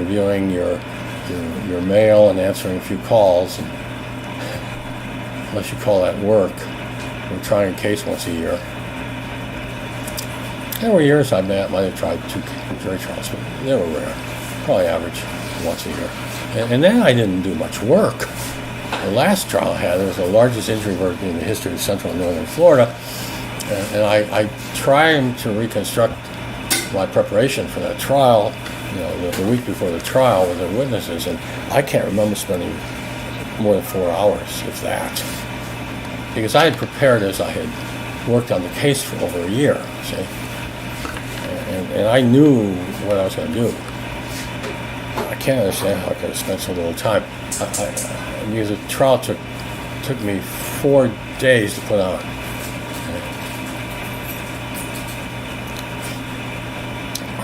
reviewing your mail and answering a few calls, and unless you call that work. We're trying a case once a year. There were years I might have tried 2 jury trials, but they were rare. Probably average once a year. And then I didn't do much work. The last trial I had, it was the largest injury verdict in the history of Central and Northern Florida. And I tried to reconstruct my preparation for that trial, the week before the trial with the witnesses, and I can't remember spending more than 4 hours, if that. Because I had prepared as I had worked on the case for over a year, see? And I knew what I was going to do. I can't understand how I could have spent so little time. Because the trial took me 4 days to put on.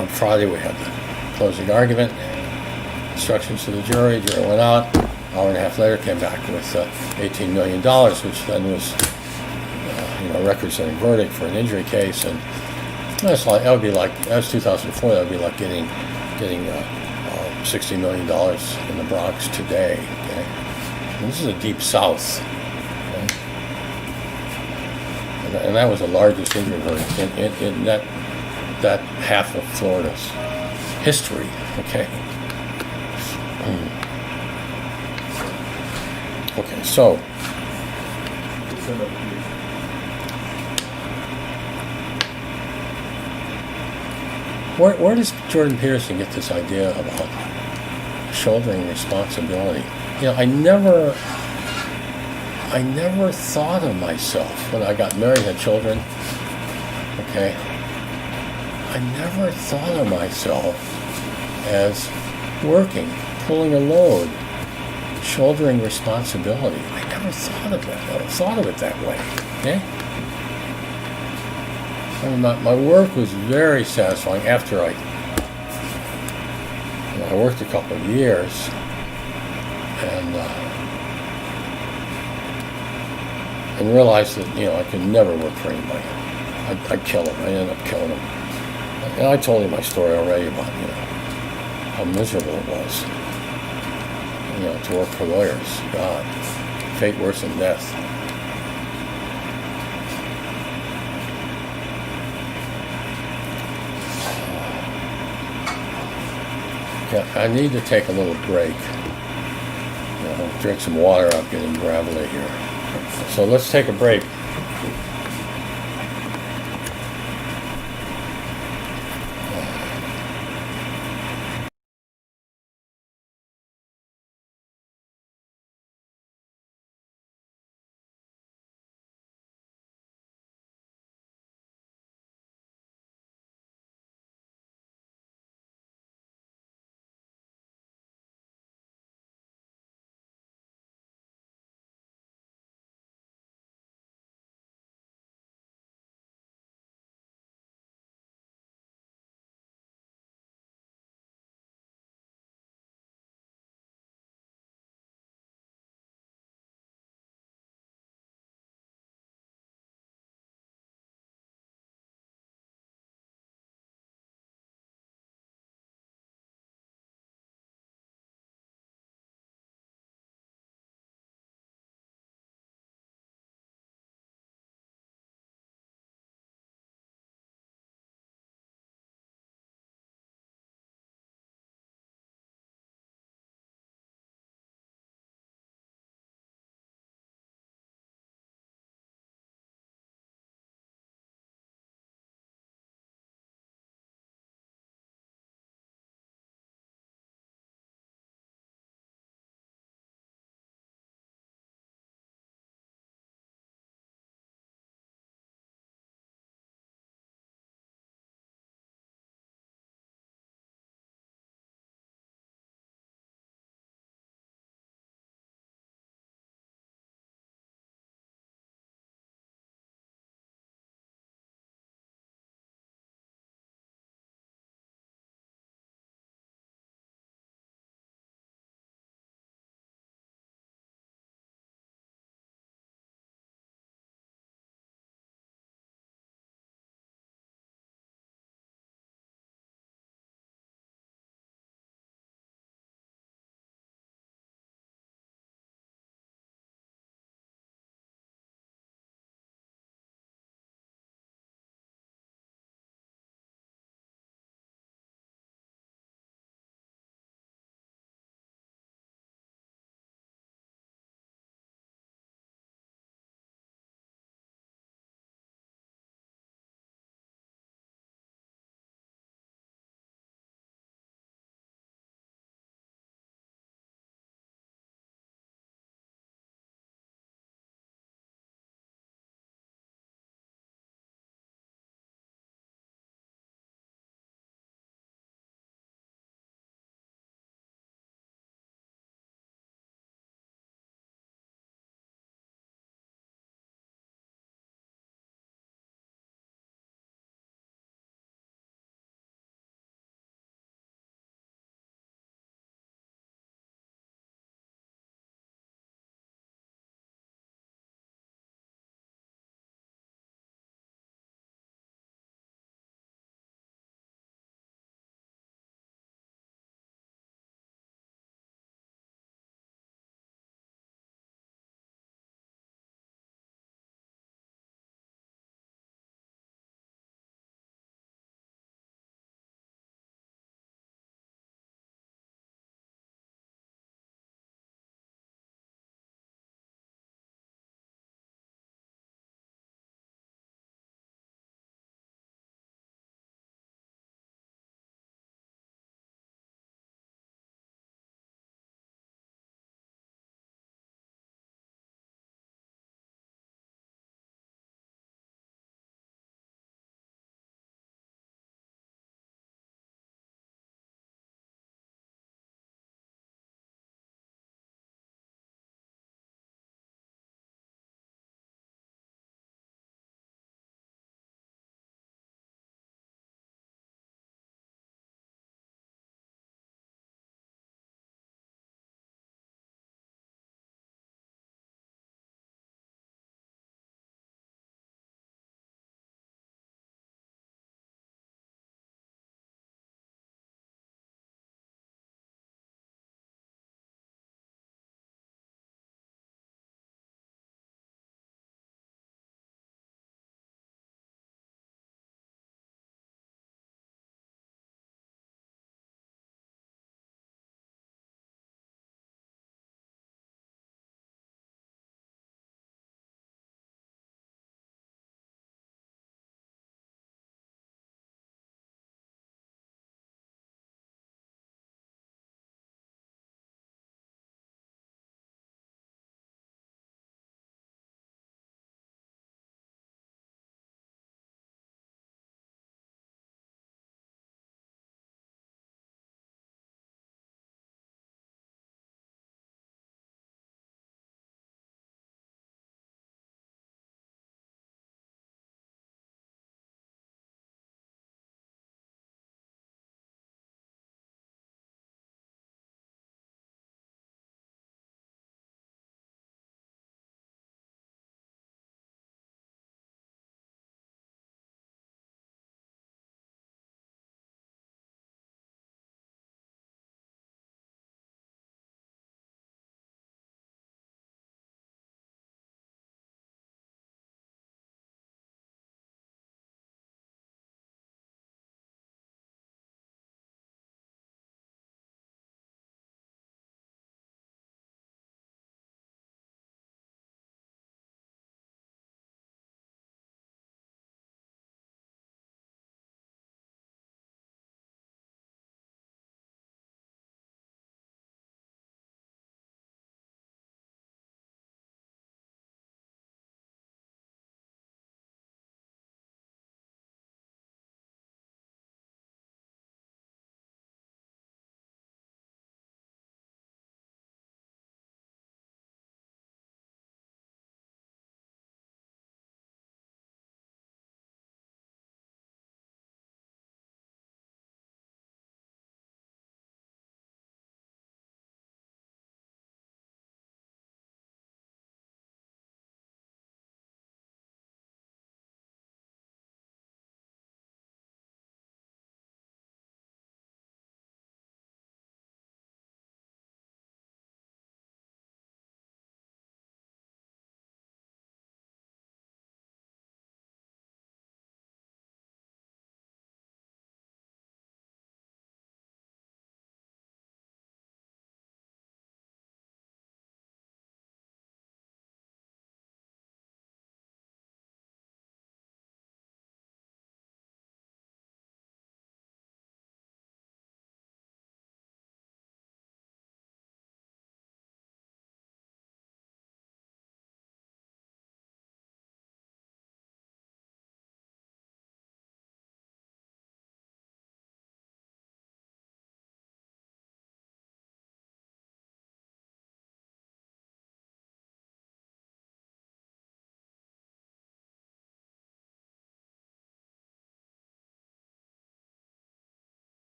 On Friday we had the closing argument, instructions to the jury went out. An hour and a half later came back with $18 million, which then was a record-setting verdict for an injury case. And that's like, that was 2004, that would be like getting $60 million in the Bronx today. Okay? And this is a deep South. Okay? And that was the largest injury verdict in that half of Florida's history. Okay. Okay, so where does Jordan Peterson get this idea about shouldering responsibility? I never thought of myself when I got married, had children. Okay, I never thought of myself as working, pulling a load, shouldering responsibility. I never thought of it that way. Okay? I mean, my work was very satisfying after I worked a couple of years, and realized that I could never work for anybody. I'd kill them. I ended up killing them. And I told you my story already about how miserable it was. To work for lawyers. God, fate worse than death. Yeah, I need to take a little break. Drink some water. I'm getting gravelly here. So let's take a break.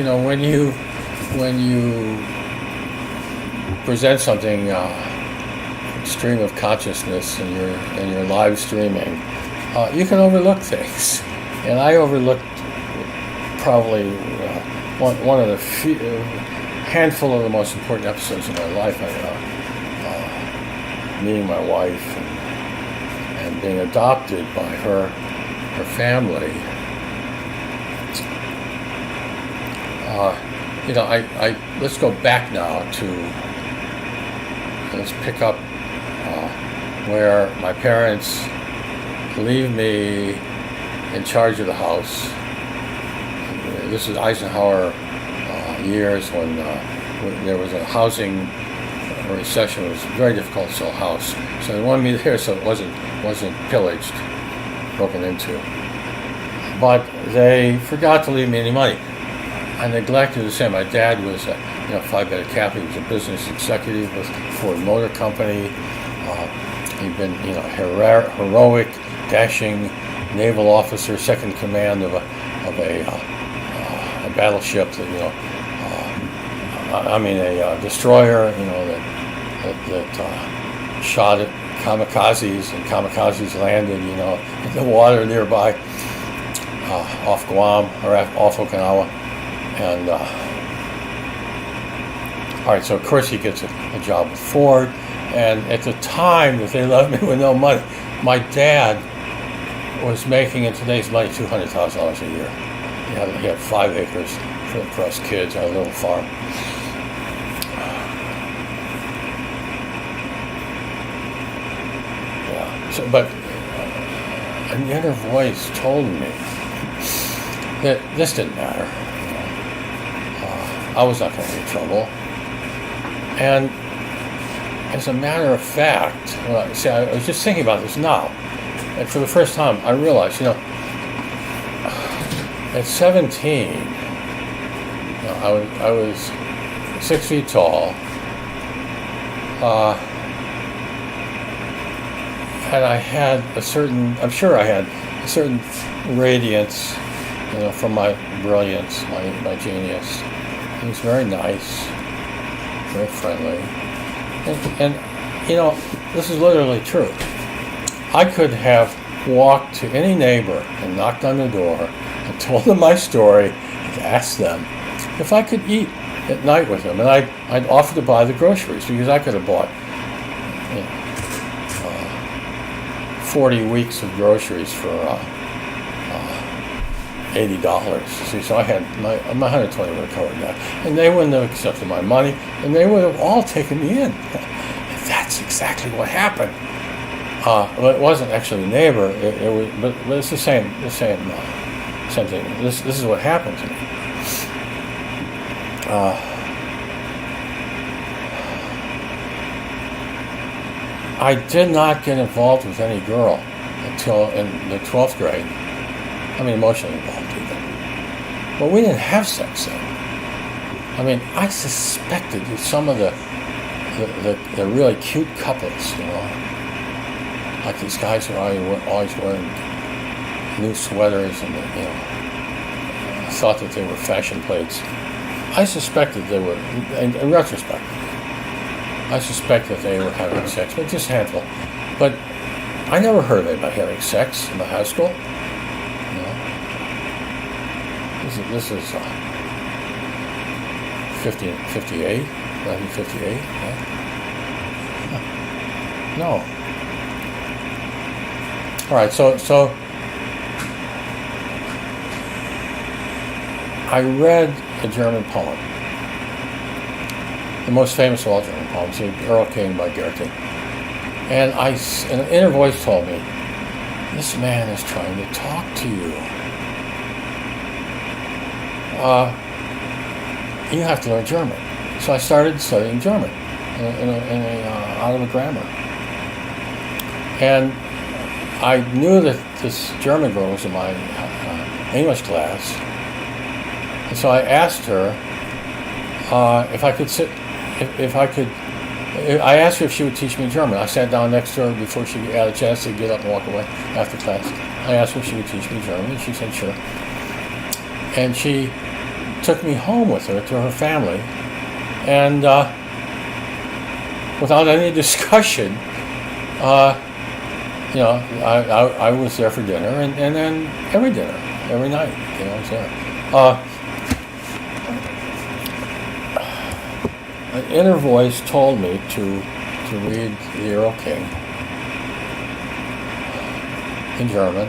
when you present something stream of consciousny and you're live streaming, you can overlook things, and I overlooked probably one of the handful of the most important episodes of my life. Meeting my wife and being adopted by her family. Let's go back now let's pick up where my parents leave me in charge of the house. This is Eisenhower years when there was a housing recession. It was very difficult to sell a house. So they wanted me there so it wasn't pillaged, broken into. But they forgot to leave me any money. I neglected to say my dad was a 5-beta cap. He was a business executive with Ford Motor Company. He'd been heroic, dashing naval officer, second command of a battleship that a destroyer that shot at kamikazes, and kamikazes landed in the water nearby off Guam or off Okinawa. And all right, so of course he gets a job with Ford, and at the time that they left me with no money, my dad was making in today's money $200,000 a year. He had 5 acres for us kids, our little farm. Yeah. So, but an inner voice told me that this didn't matter. I was not going to get in trouble. And as a matter of fact, I was just thinking about this now, and for the first time I realized, at 17, I was 6 feet tall, and I had I'm sure I had a certain radiance, from my brilliance, my genius. He was very nice, very friendly, and this is literally true. I could have walked to any neighbor and knocked on the door and told them my story and asked them if I could eat at night with them, and I'd offer to buy the groceries, because I could have bought 40 weeks of groceries for $80. See, so I had my 120 would have covered that, and they wouldn't have accepted my money, and they would have all taken me in. That's exactly what happened. Well, it wasn't actually a neighbor. It was, but it's the same thing. This is what happened to me. I did not get involved with any girl until in the 12th grade. I mean, emotionally involved even. But we didn't have sex then. I mean, I suspected that some of the really cute couples, like these guys who are always wearing new sweaters and thought that they were fashion plates. I suspected they were, in retrospect, I suspect that they were having sex, but just a handful. But I never heard of anybody having sex in my high school. This is 1958. Yeah. No. All right, so I read a German poem, the most famous of all German poems, Earl King by Goethe. And an inner voice told me, this man is trying to talk to you. You have to learn German. So I started studying German out of a grammar. And I knew that this German girl was in my English class. And so I asked her if I could I asked her if she would teach me German. I sat down next to her before she had a chance to get up and walk away after class. I asked her if she would teach me German, and she said sure. And she took me home with her to her family, and without any discussion, I was there for dinner, and then every dinner, every night, I was there. An inner voice told me to read The Hero King in German.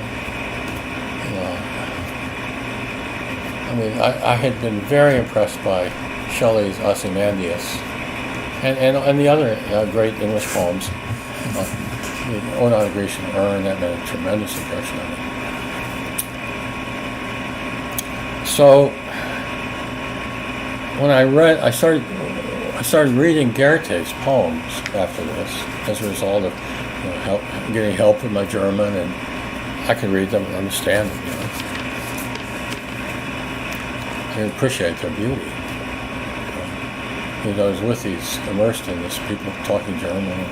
I had been very impressed by Shelley's Ozymandias and the other great English poems. The Ode on a Grecian Urn, that made a tremendous impression on me. So when I started reading Goethe's poems after this, as a result of getting help with my German, and I could read them and understand them. I appreciate their beauty. I was with these, immersed in this, people talking German.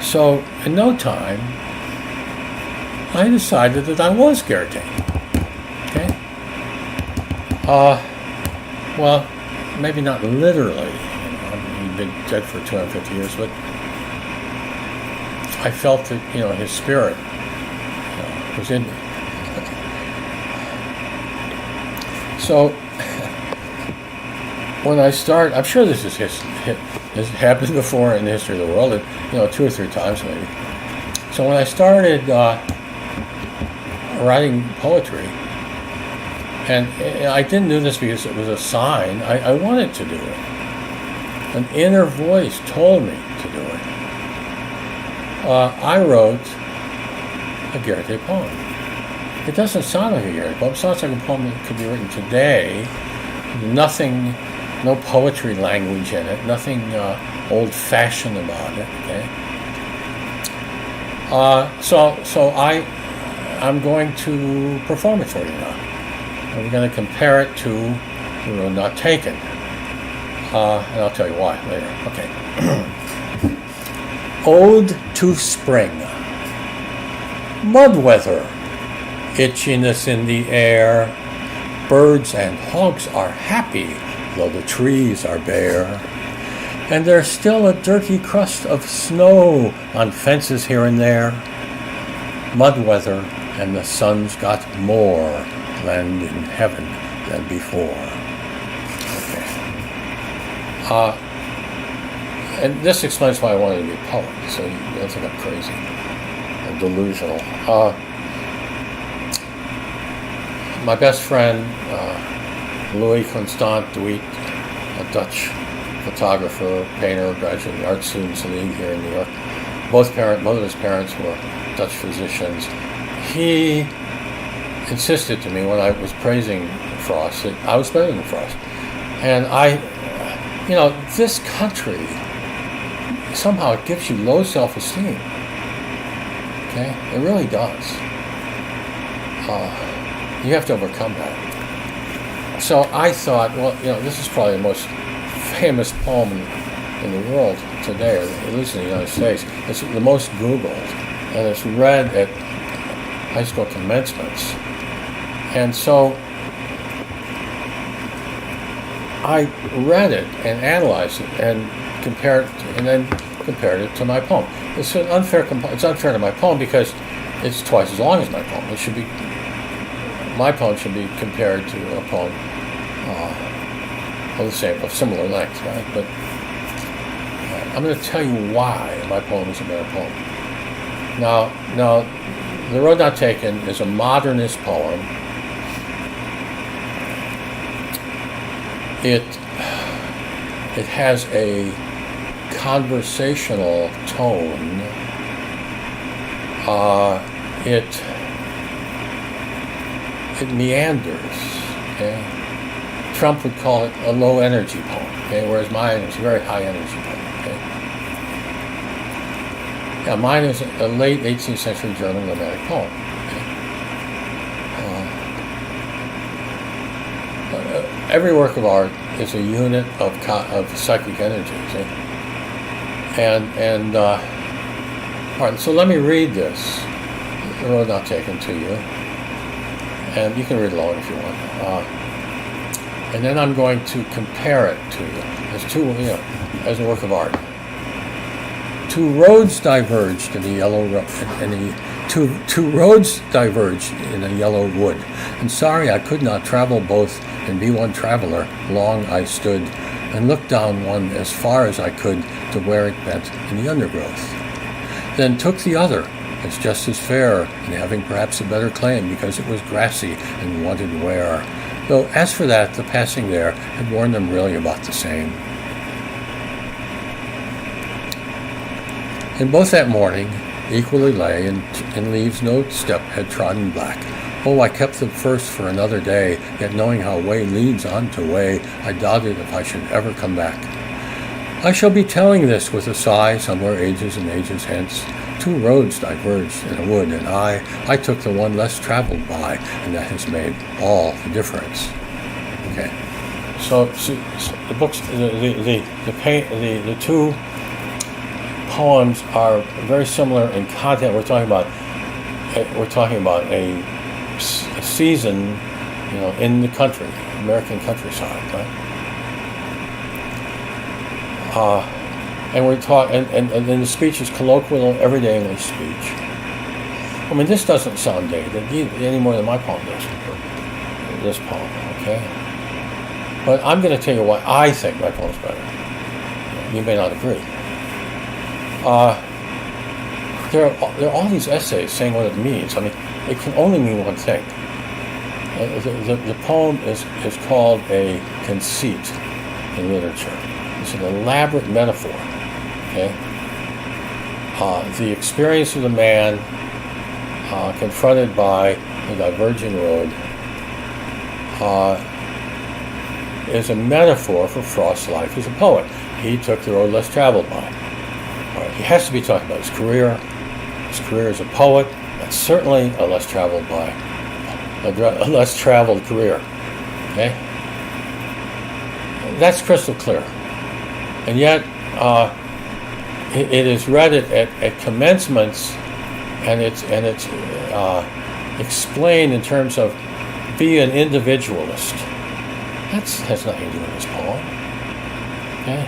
So in no time, I decided that I was Goethe. Okay. Well, maybe not literally. He'd been dead for 250 years, but I felt that his spirit was in me. So when I start, I'm sure this has happened before in the history of the world, 2 or 3 times maybe. So when I started writing poetry, and I didn't do this because it was a sign, I wanted to do it. An inner voice told me to do it. I wrote a Goethe poem. It doesn't sound like a Goethe poem. It sounds like a poem that could be written today. Nothing, no poetry language in it. Nothing old-fashioned about it. Okay. So I'm going to perform it for you now. And we're going to compare it to The Road Not Taken. And I'll tell you why later. Okay. Ode to Spring. Mud weather. Itchiness in the air. Birds and hogs are happy, though the trees are bare. And there's still a dirty crust of snow on fences here and there. Mud weather, and the sun's got more land in heaven than before. Okay. And this explains why I wanted to be a poet, so you don't think I'm crazy or delusional. My best friend, Louis Constant Duit, a Dutch photographer, painter, graduate of the Art Students League here in New York. Both of his parents were Dutch physicians. He insisted to me when I was praising Frost that I was better than Frost. And this country, somehow it gives you low self-esteem. Okay? It really does. You have to overcome that. So I thought, well, this is probably the most famous poem in the world today, or at least in the United States. It's the most Googled, and it's read at high school commencements. And so I read it and analyzed it and compared it to my poem. It's unfair to my poem because it's twice as long as my poem. My poem should be compared to a poem of similar length, right? But I'm going to tell you why my poem is a better poem. Now, The Road Not Taken is a modernist poem. It has a conversational tone. It meanders. Okay? Trump would call it a low energy poem. Okay? Whereas mine is a very high energy poem. Okay? Yeah, mine is a late 18th century German romantic poem. Okay? Every work of art is a unit of psychic energy. See? All right, so let me read this, The Road Not Taken, to you. and you can read along if you want. And then I'm going to compare it to as a work of art. Two roads diverged in the two roads diverged in a yellow wood, and sorry I could not travel both and be one traveler. Long I stood and looked down one as far as I could to where it bent in the undergrowth. Then took the other as just as fair, and having perhaps a better claim because it was grassy and wanted wear. Though as for that, the passing there had worn them really about the same. And both that morning equally lay, and leaves no step had trodden black. Oh, I kept them first for another day, yet knowing how way leads on to way, I doubted if I should ever come back. I shall be telling this with a sigh somewhere ages and ages hence. Two roads diverged in a wood, and I took the one less traveled by, and that has made all the difference. Okay, so the books, the two poems are very similar in content. We're talking about a season, in the country, American countryside, right? And we're talking, and then the speech is colloquial, everyday English speech. I mean, this doesn't sound dated any more than my poem does. This poem, okay? But I'm going to tell you why I think my poem's better. You may not agree. There are all these essays saying what it means. I mean, it can only mean one thing. The poem is called a conceit in literature. It's an elaborate metaphor. Okay. The experience of the man confronted by the diverging road is a metaphor for Frost's life as a poet. He took the road less traveled by. He has to be talking about his career as a poet. That's certainly a less traveled career. Okay, that's crystal clear. And yet, it is read at commencements, and it's explained in terms of be an individualist. That has nothing to do with this poem. Okay.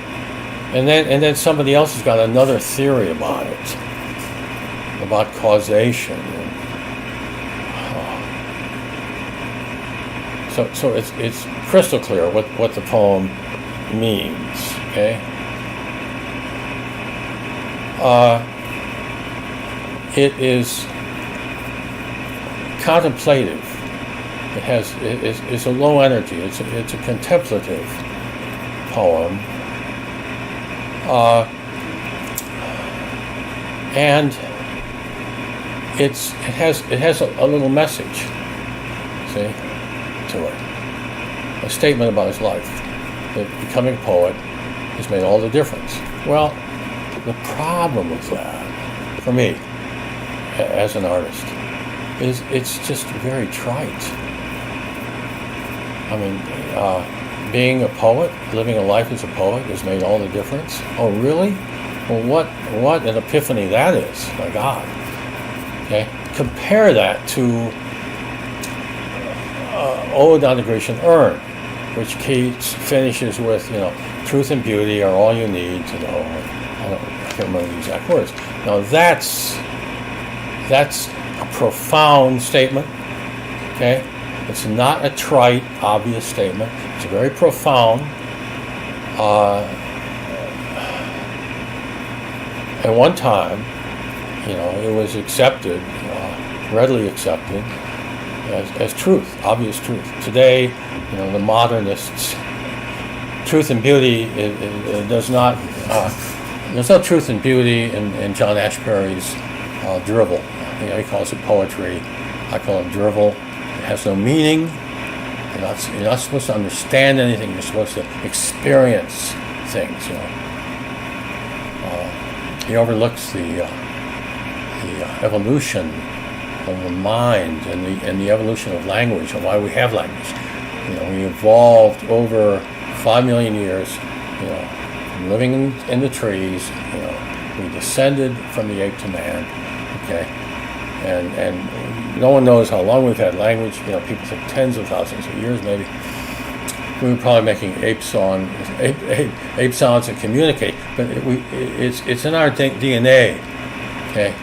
And then somebody else has got another theory about it, about causation. So it's crystal clear what the poem means. Okay. It is contemplative. It's a low energy. It's a contemplative poem. And it has a little message, see, to it. A statement about his life, that becoming a poet has made all the difference. Well, the problem with that, for me, as an artist, is it's just very trite. I mean, being a poet, living a life as a poet has made all the difference. Oh, really? Well, what an epiphany that is, my God. Okay? Compare that to Ode on the Grecian Urn, which Keats finishes with, truth and beauty are all you need to know. I can't remember the exact words. Now that's a profound statement, okay? It's not a trite, obvious statement. It's very profound. At one time, it was accepted, readily accepted as truth, obvious truth. Today, the modernists, truth and beauty does not. There's no truth and beauty in John Ashbery's drivel. He calls it poetry. I call it drivel. It has no meaning. You're not supposed to understand anything. You're supposed to experience things. He overlooks the evolution of the mind and the evolution of language and why we have language. We evolved over 5 million years. Living in the trees. We descended from the ape to man. Okay, and no one knows how long we've had language. People think tens of thousands of years, maybe. We were probably making ape sounds and communicate, but it's in our DNA, okay,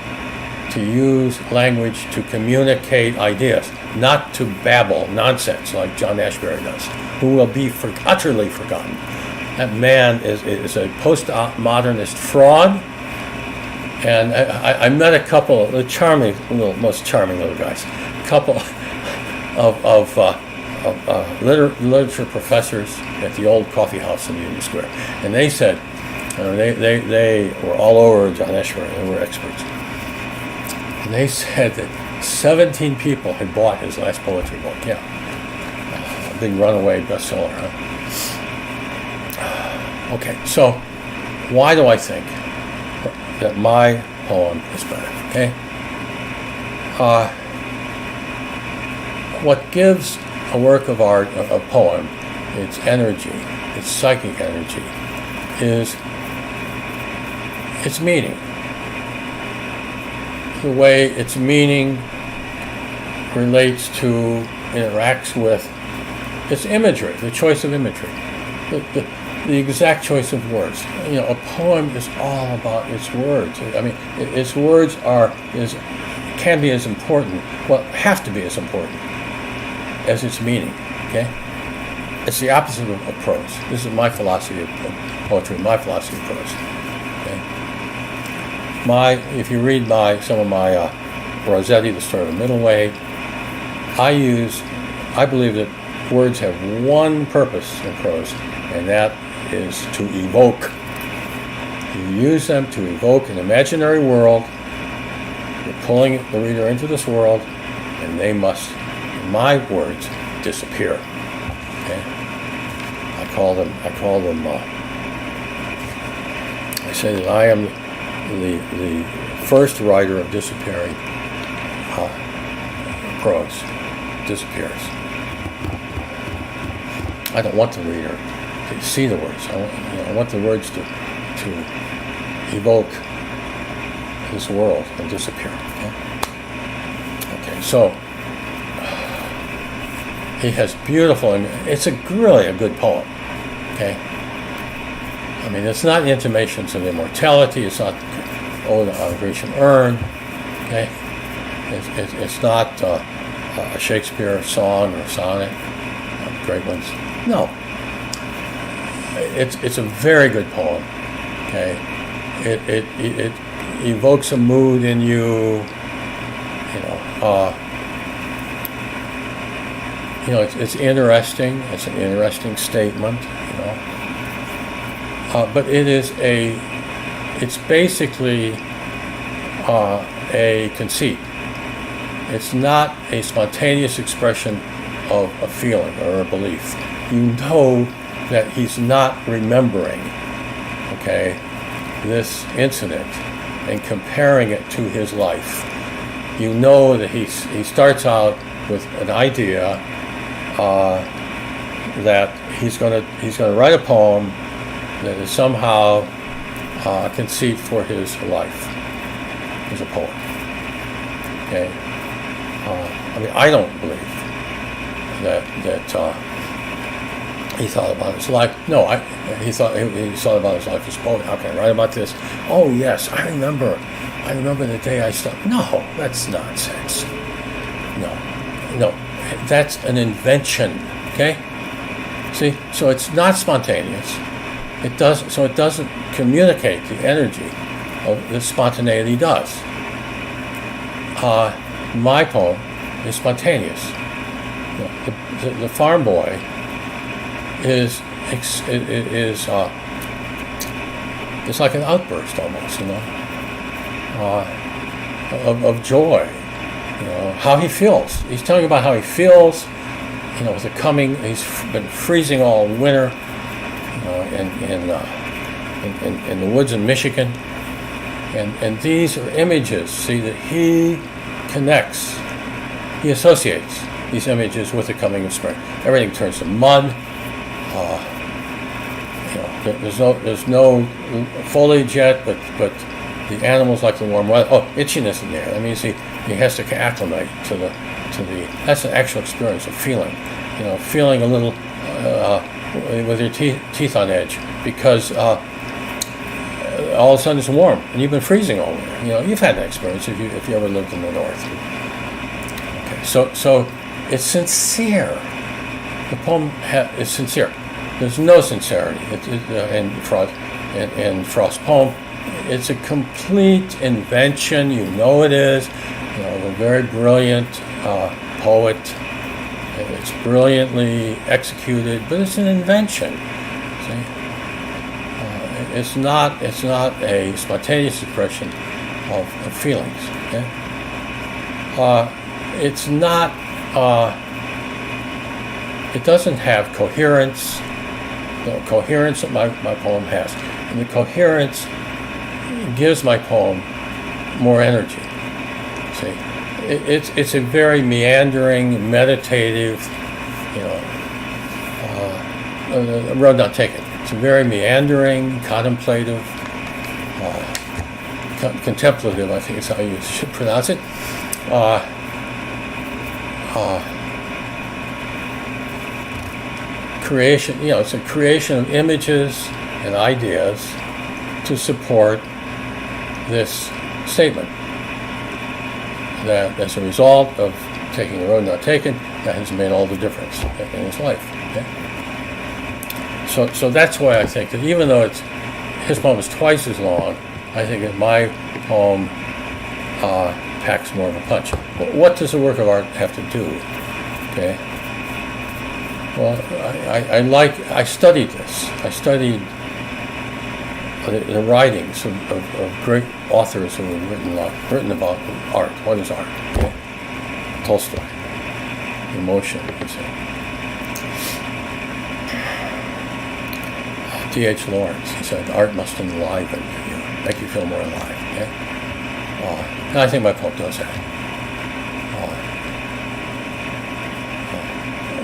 to use language to communicate ideas, not to babble nonsense like John Ashbery does, who will be utterly forgotten. That man is a postmodernist fraud, and I met a couple of most charming little guys, a couple of literature professors at the old coffee house in Union Square, and they said, they were all over John Ashbery, they were experts, and they said that 17 people had bought his last poetry book. A big runaway bestseller, huh? Okay, so why do I think that my poem is better? Okay, what gives a work of art, a poem, its energy, its psychic energy, is its meaning. The way its meaning relates to, interacts with its imagery, the choice of imagery, the exact choice of words. A poem is all about its words. I mean, its words can be as important, have to be as important as its meaning, okay? It's the opposite of prose. This is my philosophy of poetry, my philosophy of prose, okay? If you read some of my Rossetti, The Story of the Middle Way, I believe that words have one purpose in prose, and that is to evoke. You use them to evoke an imaginary world. You're pulling the reader into this world, and they must, in my words, disappear. Okay? I say that I am the first writer of disappearing prose. Disappears. I don't want the reader to see the words. I want the words to evoke this world and disappear. Okay, so he has beautiful, it's really a good poem. Okay, I mean, it's not intimations of immortality. It's not ode on a Grecian urn. Okay, it's not a Shakespeare song or sonnet, great ones. No, it's a very good poem. Okay, it evokes a mood in you. It's interesting. It's an interesting statement. But it's basically a conceit. It's not a spontaneous expression of a feeling or a belief. You know that he's not remembering, okay, this incident and comparing it to his life. You know that he starts out with an idea that he's going to write a poem that is somehow a conceit for his life as a poet. Okay. I don't believe that he thought about his life. No, he thought about his life as a poet. How can I write about this? Oh yes, I remember the day I stopped. No, that's nonsense. No, that's an invention. Okay. See, so it's not spontaneous. It doesn't communicate the energy of the spontaneity does. My poem is spontaneous. The farm boy is it's like an outburst almost, of joy. How he feels. He's telling about how he feels. With the coming, he's been freezing all winter. In the woods in Michigan, and these are images. See that he connects, he associates these images with the coming of spring. Everything turns to mud. There's no foliage yet, but the animals like the warm weather. Oh, itchiness in the air. That means he has to acclimate to the. That's an actual experience of feeling. Feeling a little with your teeth on edge because all of a sudden it's warm and you've been freezing all winter. You've had that experience if you ever lived in the north. Okay, so it's sincere. The poem is sincere. There's no sincerity in Frost's poem. It's a complete invention. It is. A very brilliant poet. It's brilliantly executed, but it's an invention. See, it's not a spontaneous expression of feelings. Okay? It's not. It doesn't have coherence. The coherence that my poem has, and the coherence gives my poem more energy. See, it's a very meandering, meditative, road not taken. It's a very meandering, contemplative, contemplative, I think is how you should pronounce it. Creation, it's a creation of images and ideas to support this statement that as a result of taking the road not taken, that has made all the difference in his life. Okay? So that's why I think that even though his poem is twice as long, I think that my poem packs more of a punch. What does a work of art have to do? Okay. Well, I studied this. I studied the writings of great authors who have written about art. What is art? Okay. Tolstoy, emotion. D.H. Lawrence. He said, "Art must enliven you, make you feel more alive." Okay? And I think my poem does that.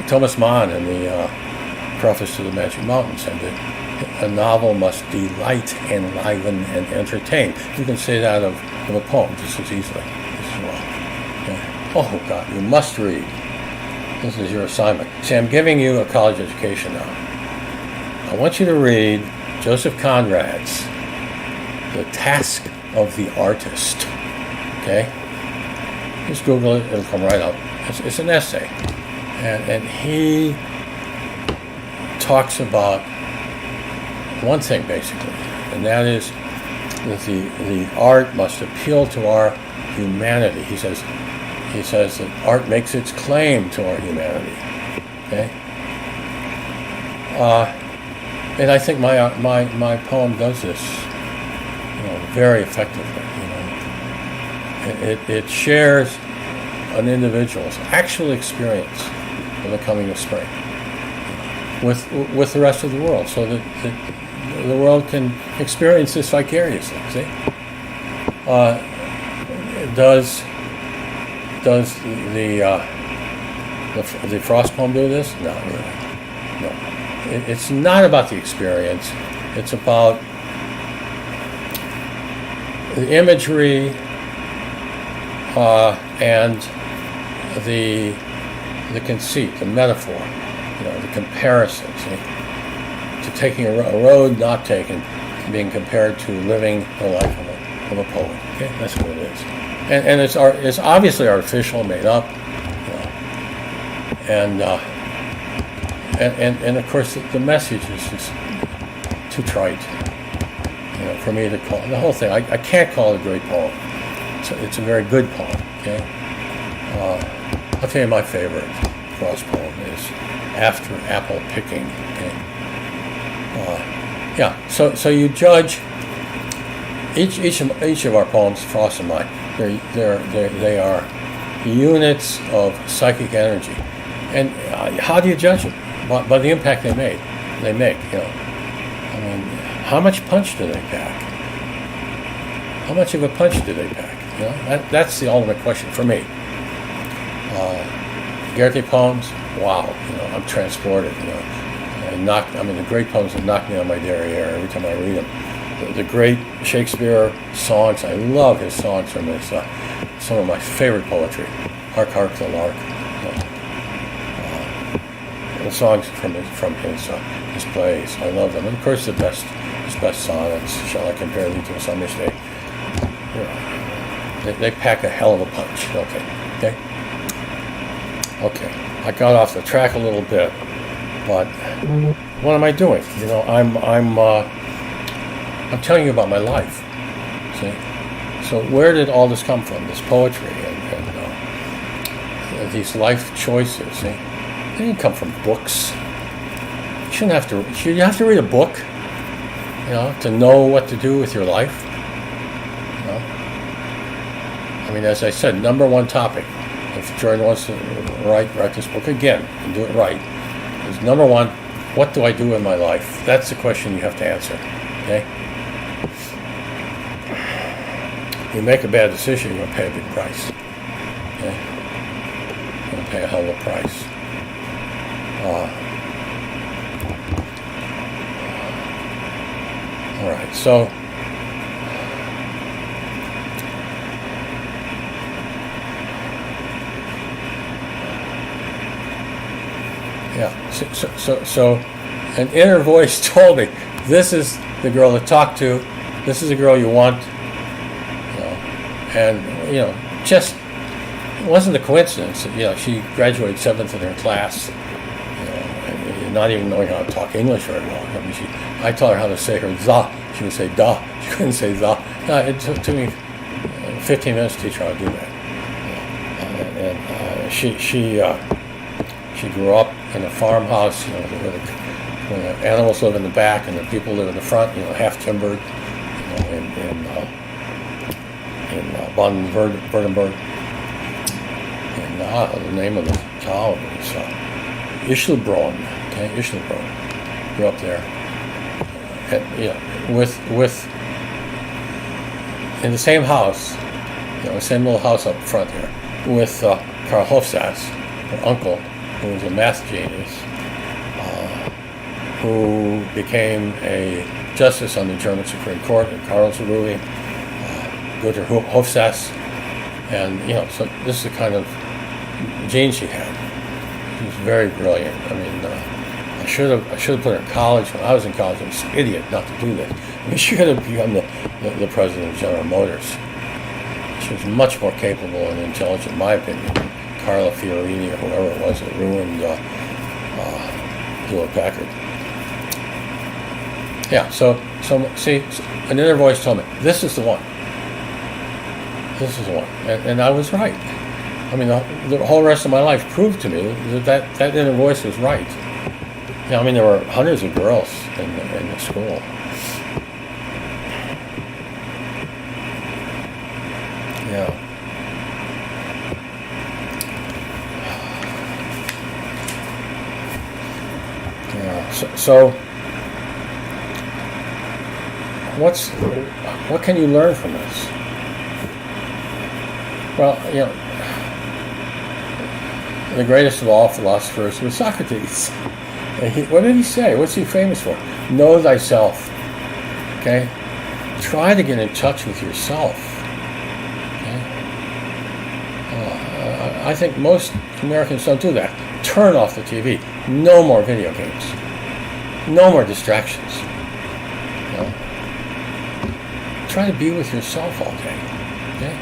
Thomas Mann in the preface to The Magic Mountain said that a novel must delight, enliven, and entertain. You can say that of a poem just as easily as well. Okay? Oh, God, you must read. This is your assignment. See, I'm giving you a college education now. I want you to read Joseph Conrad's The Task of the Artist. Okay? Just Google it, it'll come right up. It's an essay. And he talks about one thing, basically, and that is that the art must appeal to our humanity. He says that art makes its claim to our humanity. Okay? And I think my poem does this, very effectively. It shares an individual's actual experience of the coming of spring with the rest of the world, so that the world can experience this vicariously. See? Does the Frost poem do this? Not really. No. It's not about the experience. It's about the imagery and the conceit, the metaphor, the comparison, to taking a road not taken, being compared to living the life of a poet. Okay, that's what it is, and it's obviously artificial, made up, and of course the message is just too trite, for me to call the whole thing. I can't call it a great poem. It's a very good poem. Okay. I'll tell you my favorite Frost poem is After Apple Picking. Okay. So you judge each of our poems, Frost and mine. They are units of psychic energy, and how do you judge them? By the impact they make. I mean, how much punch do they pack? How much of a punch do they pack? That's the ultimate question for me. Goethe poems, wow, I'm transported. The great poems that knock me on my derriere every time I read them. the great Shakespeare songs. I love his songs from his, some of my favorite poetry. Hark, hark the lark. The songs from his plays. I love them. And of course, his best sonnets. Shall I compare thee to a summer's day? You know, they pack a hell of a punch. Okay. I got off the track a little bit, but what am I doing? You know, I'm telling you about my life. See, so where did all this come from? This poetry and these life choices. See, they didn't come from books. You shouldn't have to. Should you have to read a book? You know, to know what to do with your life. You know, I mean, as I said, number one topic. If Jordan wants to write this book again and do it right, is number one, what do I do in my life? That's the question you have to answer. Okay? You make a bad decision, you're going to pay a big price. Okay? You're going to pay a hell of a price. All right, so so an inner voice told me, this is the girl to talk to, this is the girl you want, you know, and, you know, just, it wasn't a coincidence. You know, she graduated 7th in her class, you know, and not even knowing how to talk English very well. I mean, I taught her how to say her za, she would say da, she couldn't say za. It took me 15 minutes to teach her how to do that. You know, and she grew up in a farmhouse, you know, where the animals live in the back and the people live in the front, you know, half timbered, you know, in Baden-Württemberg. And the name of the town is Ischlbronn. Okay, Ischlbronn. Grew up there, and, you know, with in the same house, you know, the same little house up front here, with Karl Hofstadter, her uncle, who was a math genius, who became a justice on the German Supreme Court in Karlsruhe, Gunther Hofstadter, and, you know, so this is the kind of gene she had. She was very brilliant. I mean, I should have put her in college. When I was in college, I was an idiot not to do that. I mean, she could have become the president of General Motors. She was much more capable and intelligent, in my opinion, than Carla Fiorini or whoever it was that ruined Hewlett-Packard. Yeah, so see, an inner voice told me, this is the one. This is the one. And I was right. I mean, the whole rest of my life proved to me that inner voice was right. Yeah, I mean, there were hundreds of girls in the school. Yeah. So what can you learn from this? Well, you know, the greatest of all philosophers was Socrates. What did he say? What's he famous for? Know thyself. Okay? Try to get in touch with yourself. Okay? I think most Americans don't do that. Turn off the TV. No more video games. No more distractions. You know? Try to be with yourself all day. Okay?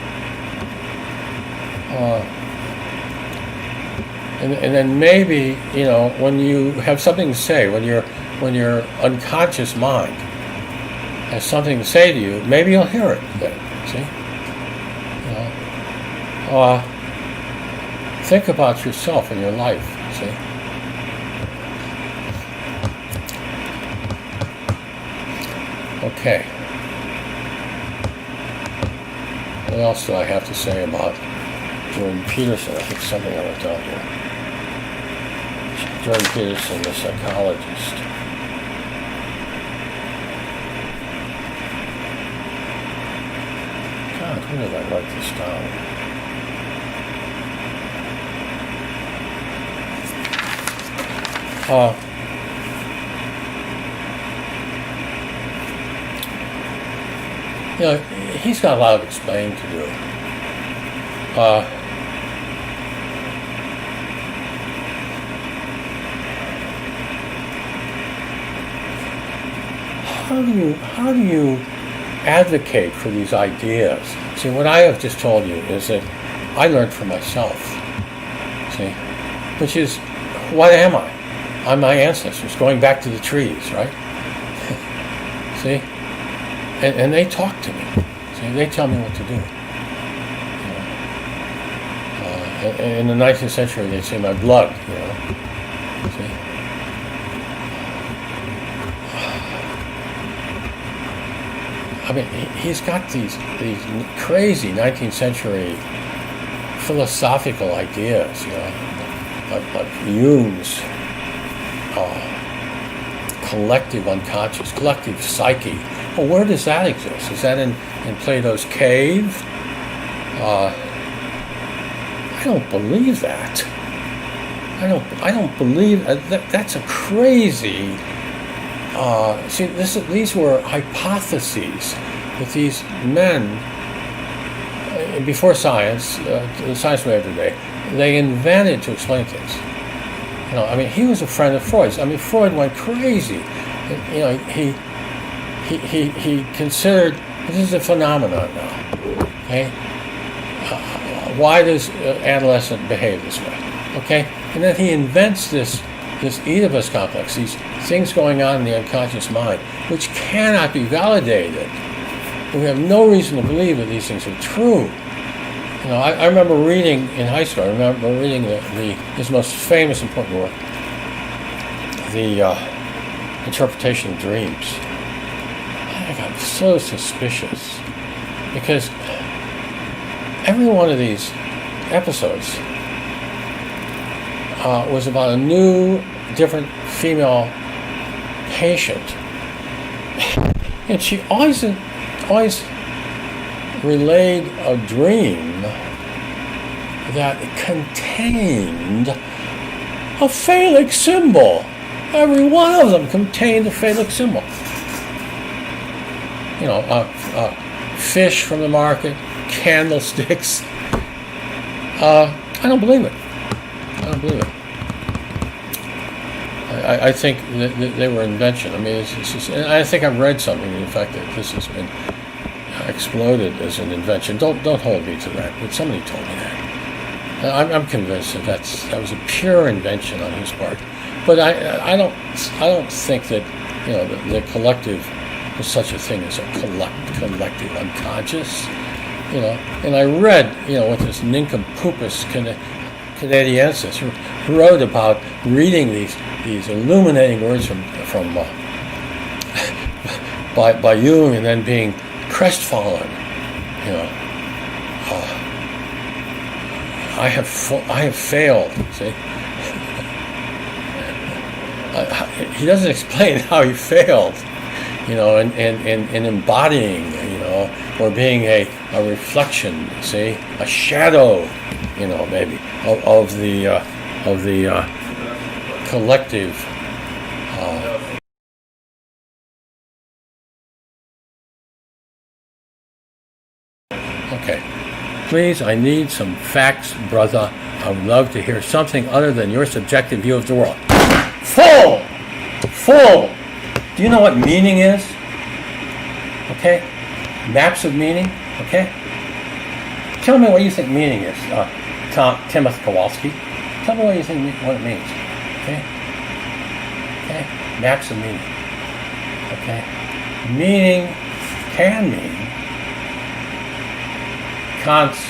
And then maybe, you know, when you have something to say, when your unconscious mind has something to say to you, maybe you'll hear it then. See? You know? Think about yourself and your life. See? Okay. What else do I have to say about Jordan Peterson? I think something I wrote down here. Jordan Peterson, the psychologist. God, when did I write this down? he's got a lot of explaining to do. How do you advocate for these ideas? See, what I have just told you is that I learned for myself. See, which is, what am I? I'm my ancestors going back to the trees, right? See, and they talk to me. See, they tell me what to do. In the 19th century, they'd say my blood. See. I mean, he's got these crazy 19th century philosophical ideas, like Jung's collective unconscious, collective psyche. Well, where does that exist? Is that in Plato's cave? I don't believe that. I don't believe that's a crazy. See, these were hypotheses that these men, before science, the science we have today, they invented to explain things. I mean, he was a friend of Freud's. I mean, Freud went crazy. He considered this is a phenomenon now. Okay, why does adolescent behave this way? Okay, and then he invents this Oedipus complex, these things going on in the unconscious mind, which cannot be validated. We have no reason to believe that these things are true. I remember reading in high school, his most famous important work, the interpretation of dreams. I got so suspicious because every one of these episodes was about a new, different female patient, and she always relayed a dream that contained a phallic symbol. Every one of them contained a phallic symbol. Fish from the market, candlesticks. I don't believe it. I don't believe it. I think that they were invention. I mean, and I think I've read something to the fact that this has been exploded as an invention. Don't hold me to that, but somebody told me that. I'm convinced that was a pure invention on his part. But I don't think that the collective is such a thing as a collective unconscious. And I read what this nincompoopus Canadiensis who wrote about reading these illuminating words from by Jung and then being crestfallen. I have failed. See, he doesn't explain how he failed. In embodying, or being a reflection. See, a shadow. Maybe of the collective. Okay, please, I need some facts, brother. I would love to hear something other than your subjective view of the world. Full. Do you know what meaning is? Okay, maps of meaning. Okay, tell me what you think meaning is. Timothy Kowalski. Tell me what you think what it means. Okay? Maps of meaning. Okay? Meaning can mean Kant's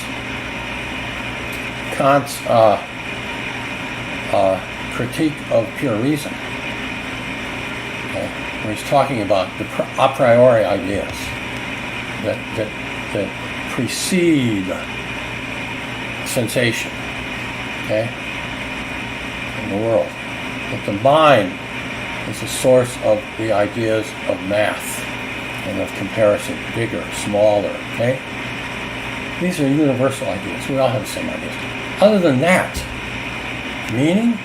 critique of pure reason. Okay? Where he's talking about the a priori ideas that precede sensation, okay, in the world. That the mind is the source of the ideas of math and of comparison, bigger, smaller, okay? These are universal ideas. We all have the same ideas. Other than that, meaning,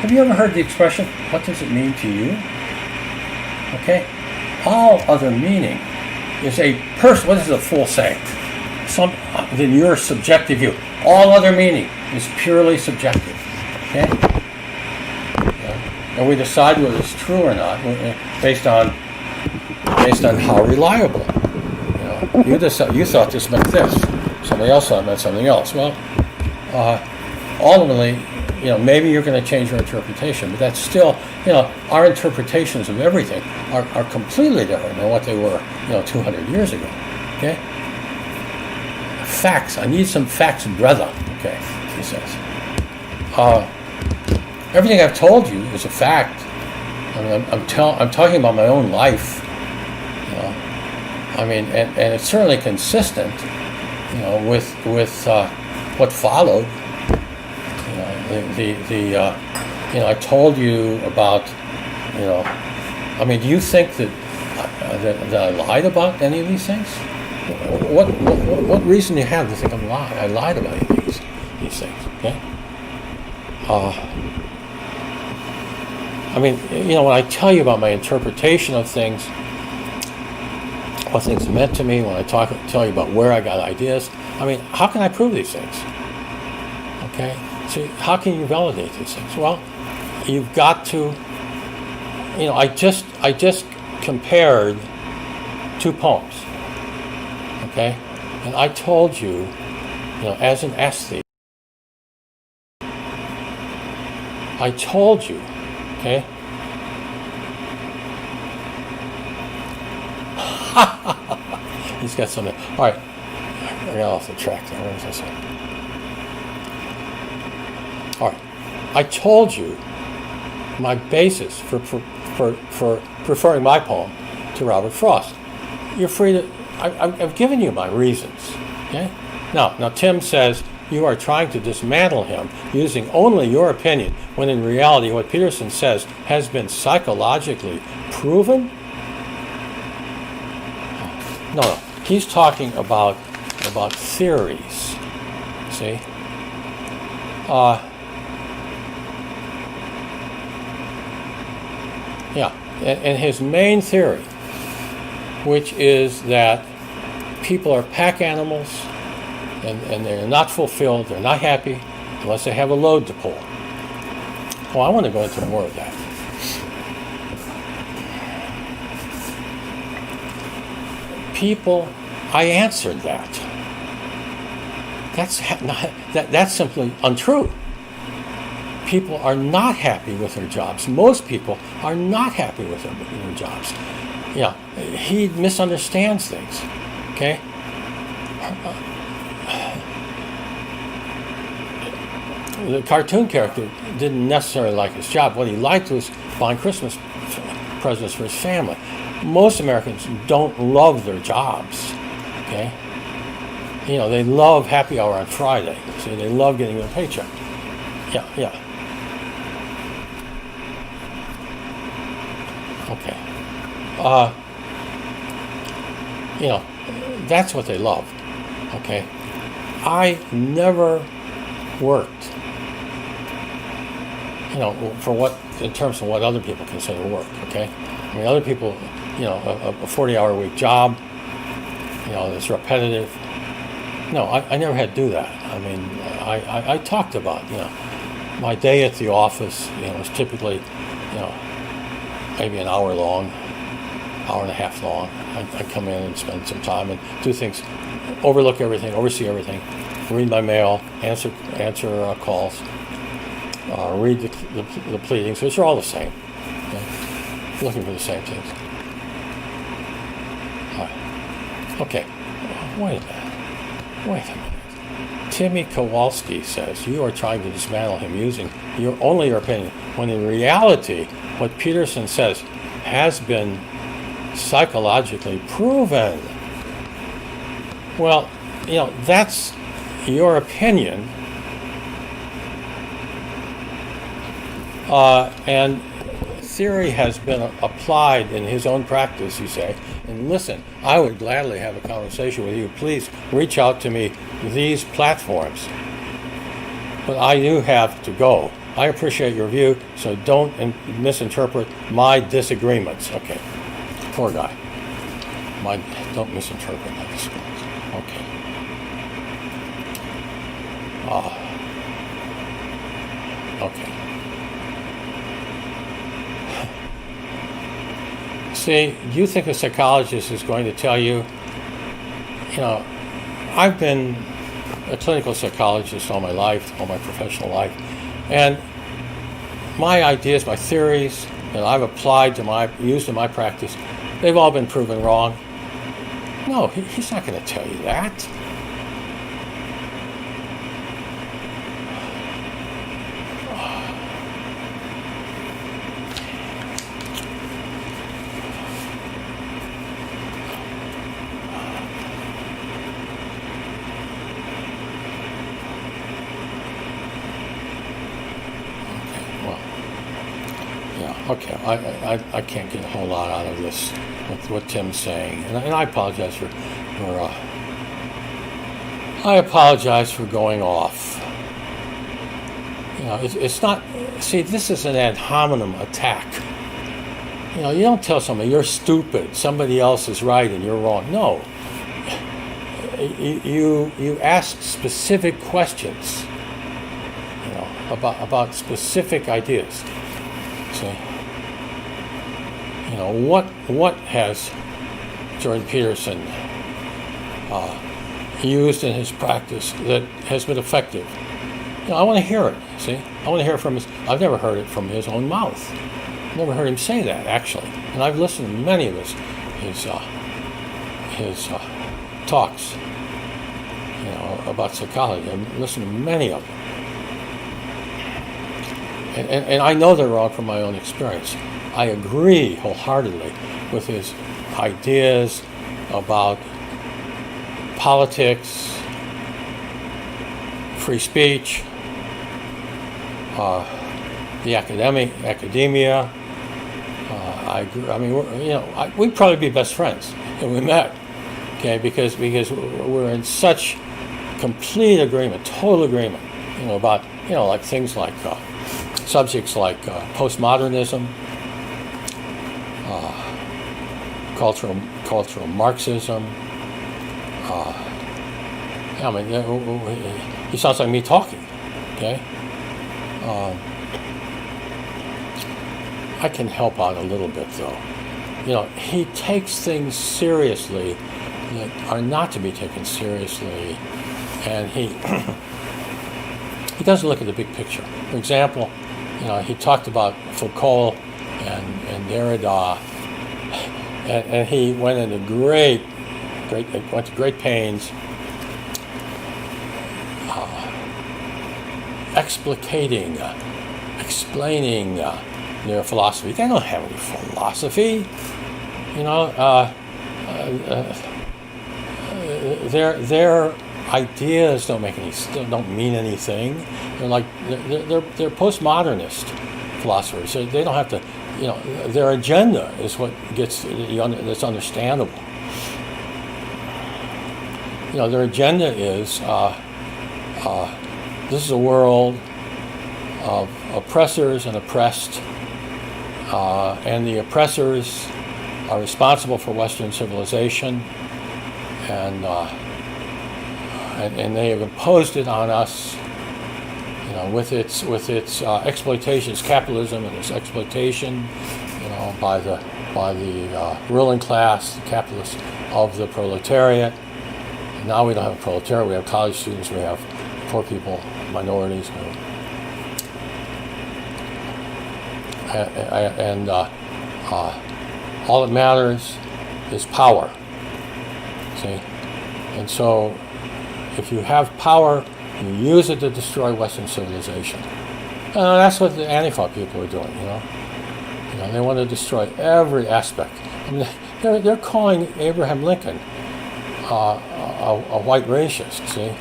have you ever heard the expression, what does it mean to you? Okay? All other meaning is a person. What is a fool saying? In your subjective view. All other meaning is purely subjective. Okay? Yeah. And we decide whether it's true or not based on how reliable. You thought this meant this. Somebody else thought it meant something else. Well, ultimately, maybe you're going to change your interpretation, but that's still, our interpretations of everything are completely different than what they were, 200 years ago. Okay? Facts. I need some facts, brother. Okay, he says. Everything I've told you is a fact. I mean, I'm talking about my own life. I mean, and it's certainly consistent, with what followed. I told you about, I mean, do you think that I lied about any of these things? What reason do you have to think I lied about any of these things? Okay. I mean, when I tell you about my interpretation of things, what things meant to me, when I tell you about where I got ideas, I mean, how can I prove these things? Okay. So how can you validate these things? Well, you've got to, I just compared two poems, okay? And I told you, as an aesthete, I told you, okay? He's got something. All right, I got off the track there. What was I saying? All right, I told you my basis for preferring my poem to Robert Frost. You're free to. I've given you my reasons. Okay. Now Tim says you are trying to dismantle him using only your opinion, when in reality what Peterson says has been psychologically proven. No. He's talking about theories. See. Yeah, and his main theory, which is that people are pack animals and they're not fulfilled, they're not happy unless they have a load to pull. Well, I want to go into more of that. People, I answered that. That's simply untrue. People are not happy with their jobs. Most people are not happy with their jobs. Yeah, he misunderstands things. Okay. The cartoon character didn't necessarily like his job. What he liked was buying Christmas presents for his family. Most Americans don't love their jobs. Okay. They love happy hour on Friday. See, they love getting their paycheck. Yeah. Okay. That's what they love. Okay. I never worked, in terms of what other people consider work. Okay. I mean, other people, a 40-hour-a-week job, that's repetitive. No, I never had to do that. I mean, I talked about, my day at the office, was typically, maybe an hour long, hour and a half long. I'd come in and spend some time and do things, overlook everything, oversee everything, read my mail, answer calls, read the pleadings, which are all the same. Okay? Looking for the same things. All right. Okay. Wait a minute. Timmy Kowalski says you are trying to dismantle him using only your opinion, when in reality, what Peterson says has been psychologically proven. Well, that's your opinion. And theory has been applied in his own practice, you say. And listen, I would gladly have a conversation with you. Please reach out to me these platforms. But I do have to go. I appreciate your view, so don't misinterpret my disagreements. Okay, poor guy. Don't misinterpret my discourse. Okay. Okay. See, you think a psychologist is going to tell you, I've been a clinical psychologist all my life, all my professional life, and my ideas, my theories that I've used in my practice, they've all been proven wrong. No, he's not going to tell you that. Okay, I can't get a whole lot out of this, what Tim's saying, and I apologize for going off. It's not. See, this is an ad hominem attack. You don't tell somebody you're stupid, somebody else is right and you're wrong. No. You ask specific questions. About specific ideas. See. What has Jordan Peterson used in his practice that has been effective? I want to hear it. See, I want to hear it from his. I've never heard it from his own mouth. I've never heard him say that actually, and I've listened to many of his talks. About psychology. I've listened to many of them, and I know they're wrong from my own experience. I agree wholeheartedly with his ideas about politics, free speech, the academia. I agree. I mean, we'd probably be best friends if we met, okay? Because we're in such complete agreement, total agreement, about like things like subjects like postmodernism. Cultural Marxism. He sounds like me talking. Okay. I can help out a little bit though. He takes things seriously that are not to be taken seriously, and he doesn't look at the big picture. For example, he talked about Foucault and Derrida. And he went into great pains explaining their philosophy. They don't have any philosophy, their ideas don't mean anything. They're postmodernist philosophers. So they don't have to. Their agenda is what gets that's understandable. Their agenda is this is a world of oppressors and oppressed, and the oppressors are responsible for Western civilization, and they have imposed it on us. With its exploitation, its capitalism and its exploitation, by the ruling class, the capitalists of the proletariat. And now we don't have a proletariat. We have college students. We have poor people, minorities, and all that matters is power. See, and so if you have power, you use it to destroy Western civilization. That's what the Antifa people are doing, They want to destroy every aspect. I mean, they're calling Abraham Lincoln a white racist, see?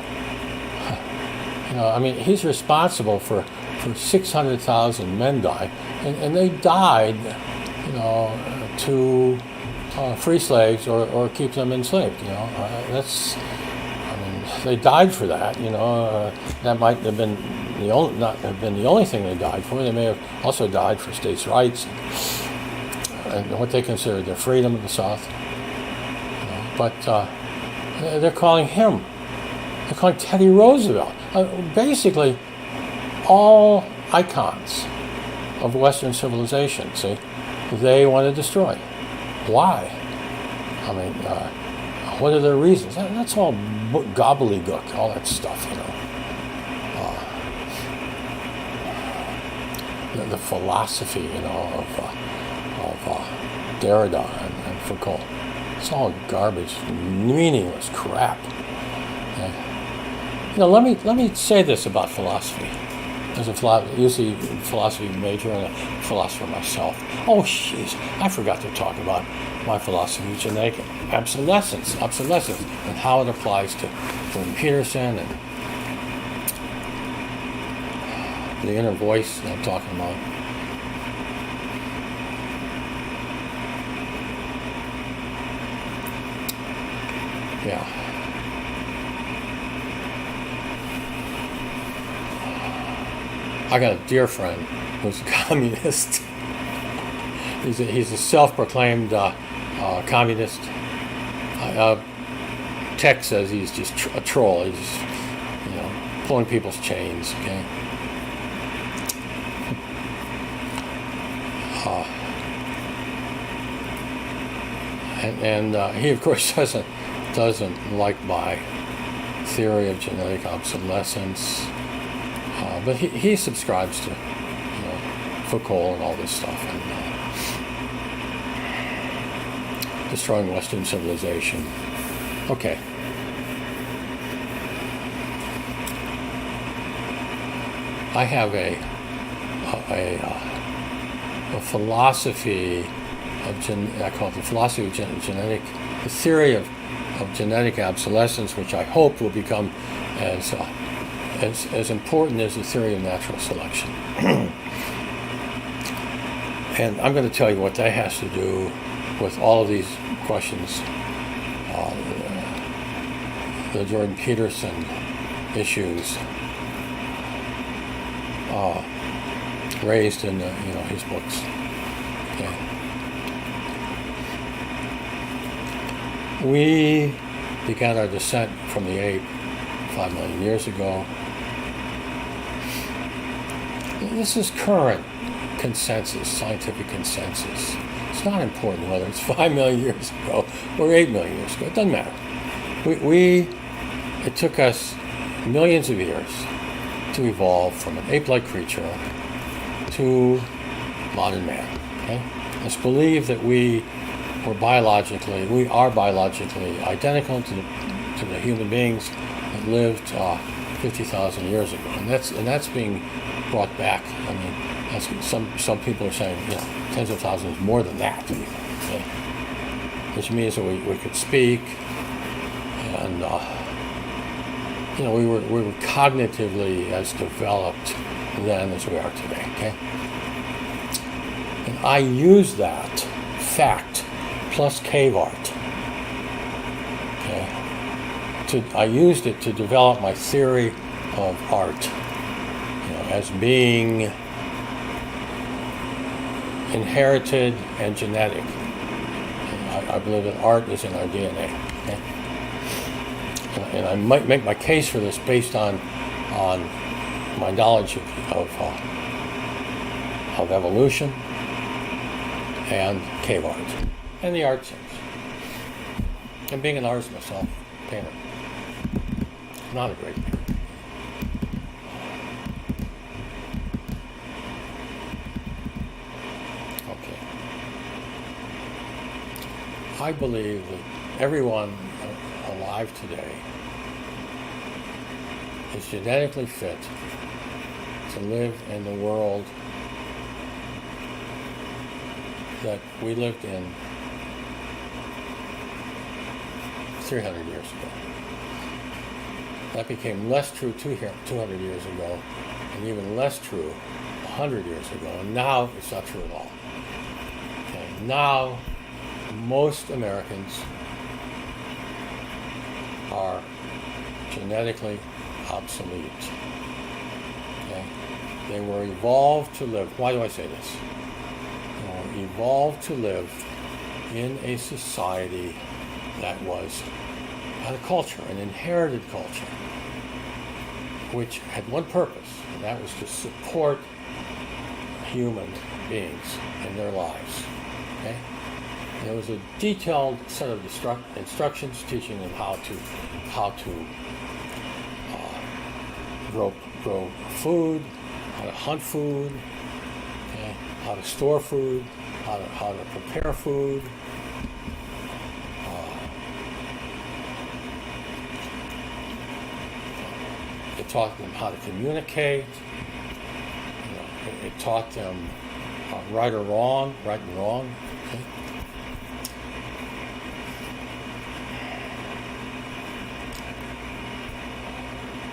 He's responsible for 600,000 men die, and they died, to free slaves or keep them enslaved, they died for that, that might have been not have been the only thing they died for. They may have also died for states' rights and what they considered their freedom of the South. but they're calling him. They're calling Teddy Roosevelt. Basically, all icons of Western civilization, see, they want to destroy. Why? I mean, what are their reasons? That's all gobbledygook, all that stuff, you know. The philosophy, you know, of Derrida and Foucault. It's all garbage, meaningless crap. Okay? You know, let me say this about philosophy. As a philosophy major and a philosopher myself. Oh, jeez, I forgot to talk about my philosophy of genetic obsolescence, and how it applies to Jordan Peterson and the inner voice that I'm talking about. Yeah. I got a dear friend who's a communist. He's a self-proclaimed communist. Tech says he's just a troll. He's just, you know, pulling people's chains. Okay. And he of course doesn't like my theory of genetic obsolescence. But he subscribes to, you know, Foucault and all this stuff, and destroying Western civilization. Okay. I have a philosophy of I call it the philosophy of genetic, the theory of genetic obsolescence, which I hope will become as important as the theory of natural selection. And I'm going to tell you what that has to do with all of these questions, the Jordan Peterson issues raised in his books. Okay. We began our descent from the ape 5 million years ago. This is current consensus, scientific consensus. It's not important whether it's 5 million years ago or 8 million years ago. It doesn't matter. It took us millions of years to evolve from an ape-like creature to modern man. Okay? Let's believe that we are biologically identical to the human beings that lived 50,000 years ago, and that's being brought back. I mean, that's, some people are saying, you know, tens of thousands more than that, okay? Which means that we could speak, and we were cognitively as developed then as we are today. Okay, and I use that fact plus cave art. Okay, I used it to develop my theory of art, as being inherited and genetic. And I believe that art is in our DNA. Okay? And I might make my case for this based on my knowledge of evolution and cave art and the art sense. And being an artist myself, painter, not a great painter. Okay. I believe that everyone alive today is genetically fit to live in the world that we lived in 300 years ago. That became less true 200 years ago, and even less true 100 years ago, and now it's not true at all. Okay. Now, most Americans are genetically obsolete. Okay? They were evolved to live. Why do I say this? They were evolved to live in a society that had a culture, an inherited culture, which had one purpose, and that was to support human beings in their lives. Okay? And there was a detailed set of instructions teaching them how to grow food, how to hunt food, okay? How to store food, how to prepare food. It taught them how to communicate. It taught them right and wrong. Okay?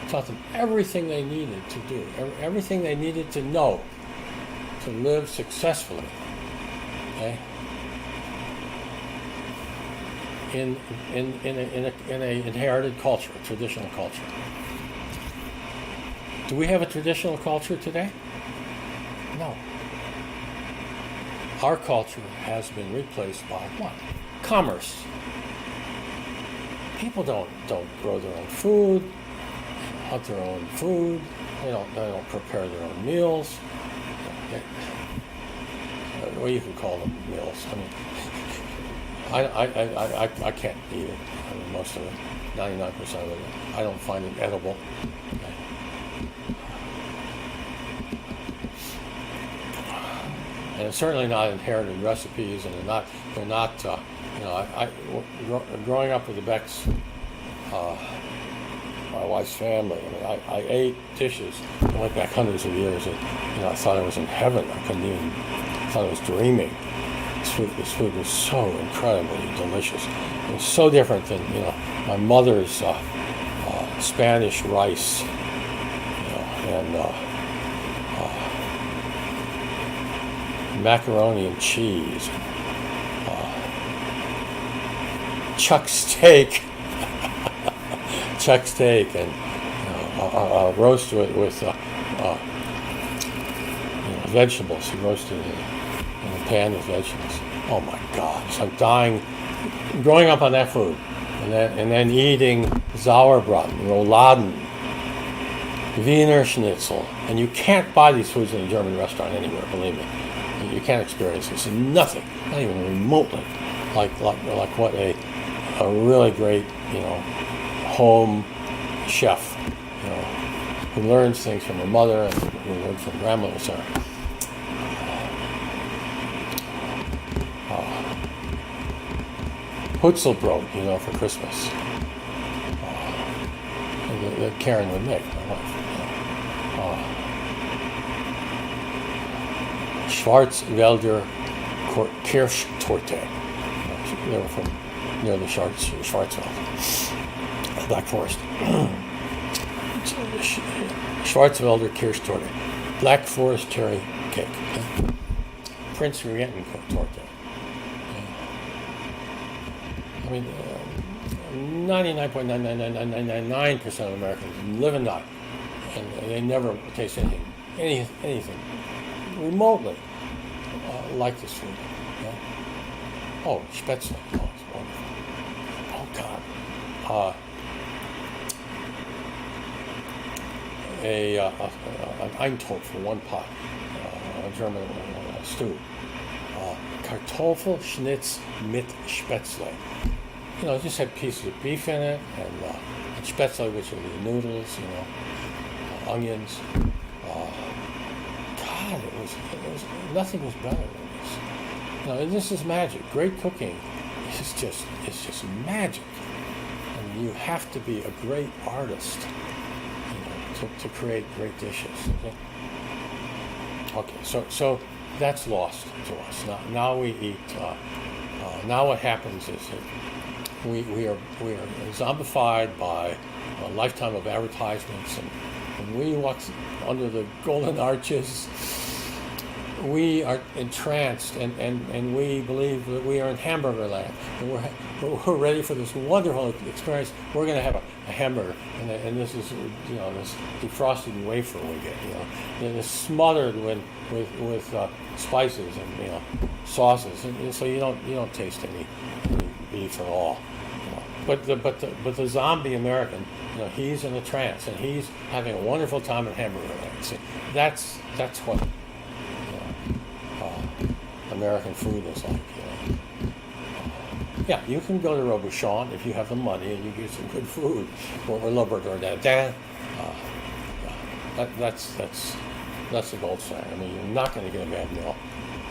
It taught them everything they needed to do, everything they needed to know to live successfully. Okay? In a inherited culture, a traditional culture. Do we have a traditional culture today? No. Our culture has been replaced by what? Commerce. People don't grow their own food, hunt their own food. They don't prepare their own meals. Well, you could call them meals. I mean, I can't eat it. I mean, most of it, 99% of it, I don't find it edible. Okay. And it's certainly not inherited recipes, and they're not. Growing up with the Becks, my wife's family. I mean, I ate dishes that went back hundreds of years. And, I thought I was in heaven. I thought I was dreaming. This food was so incredibly delicious. It was so different than my mother's Spanish rice, and macaroni and cheese, chuck steak, and roast with vegetables. He roasted it in a pan with vegetables. Oh my God! So I'm dying, growing up on that food, and then eating Sauerbraten, Rouladen, Wiener Schnitzel, and you can't buy these foods in a German restaurant anywhere. Believe me. You can't experience this. Nothing, not even remotely, like what a really great home chef who learns things from her mother and who learns from grandmothers are. Hutzelbrot, for Christmas. That Karen would make, my wife. Schwarzwälder Kirschtorte. They were from near the Schwarzwald, Black Forest. Schwarzwälder Kirschtorte, Black Forest cherry cake. Okay? Prince Regenten torte. I mean, 99.99999% of Americans live and die, and they never taste anything remotely like this food. Okay? Oh, Spätzle. Oh, it's wonderful. Oh, God. An Eintopf for one pot, a German stew. Kartoffelschnitz mit Spätzle. Just had pieces of beef in it, and Spätzle, which are the noodles, onions. God, it was nothing was better than this. And this is magic. Great cooking is just magic. And you have to be a great artist, to create great dishes. Okay, so that's lost to us. Now we eat. Now what happens is that we are zombified by a lifetime of advertisements, and when we walk under the golden arches, we are entranced, and we believe that we are in hamburger land, and we're ready for this wonderful experience. We're going to have a hamburger, and this is this defrosted wafer we get, and it's smothered with spices and sauces, and so you don't taste any beef at all. but the zombie American, he's in a trance and he's having a wonderful time at Hamburger Land. See, that's what American food is like. Yeah, you can go to Robuchon if you have the money and you get some good food, or Le Bourgogne. That's the gold standard. I mean, you're not going to get a bad meal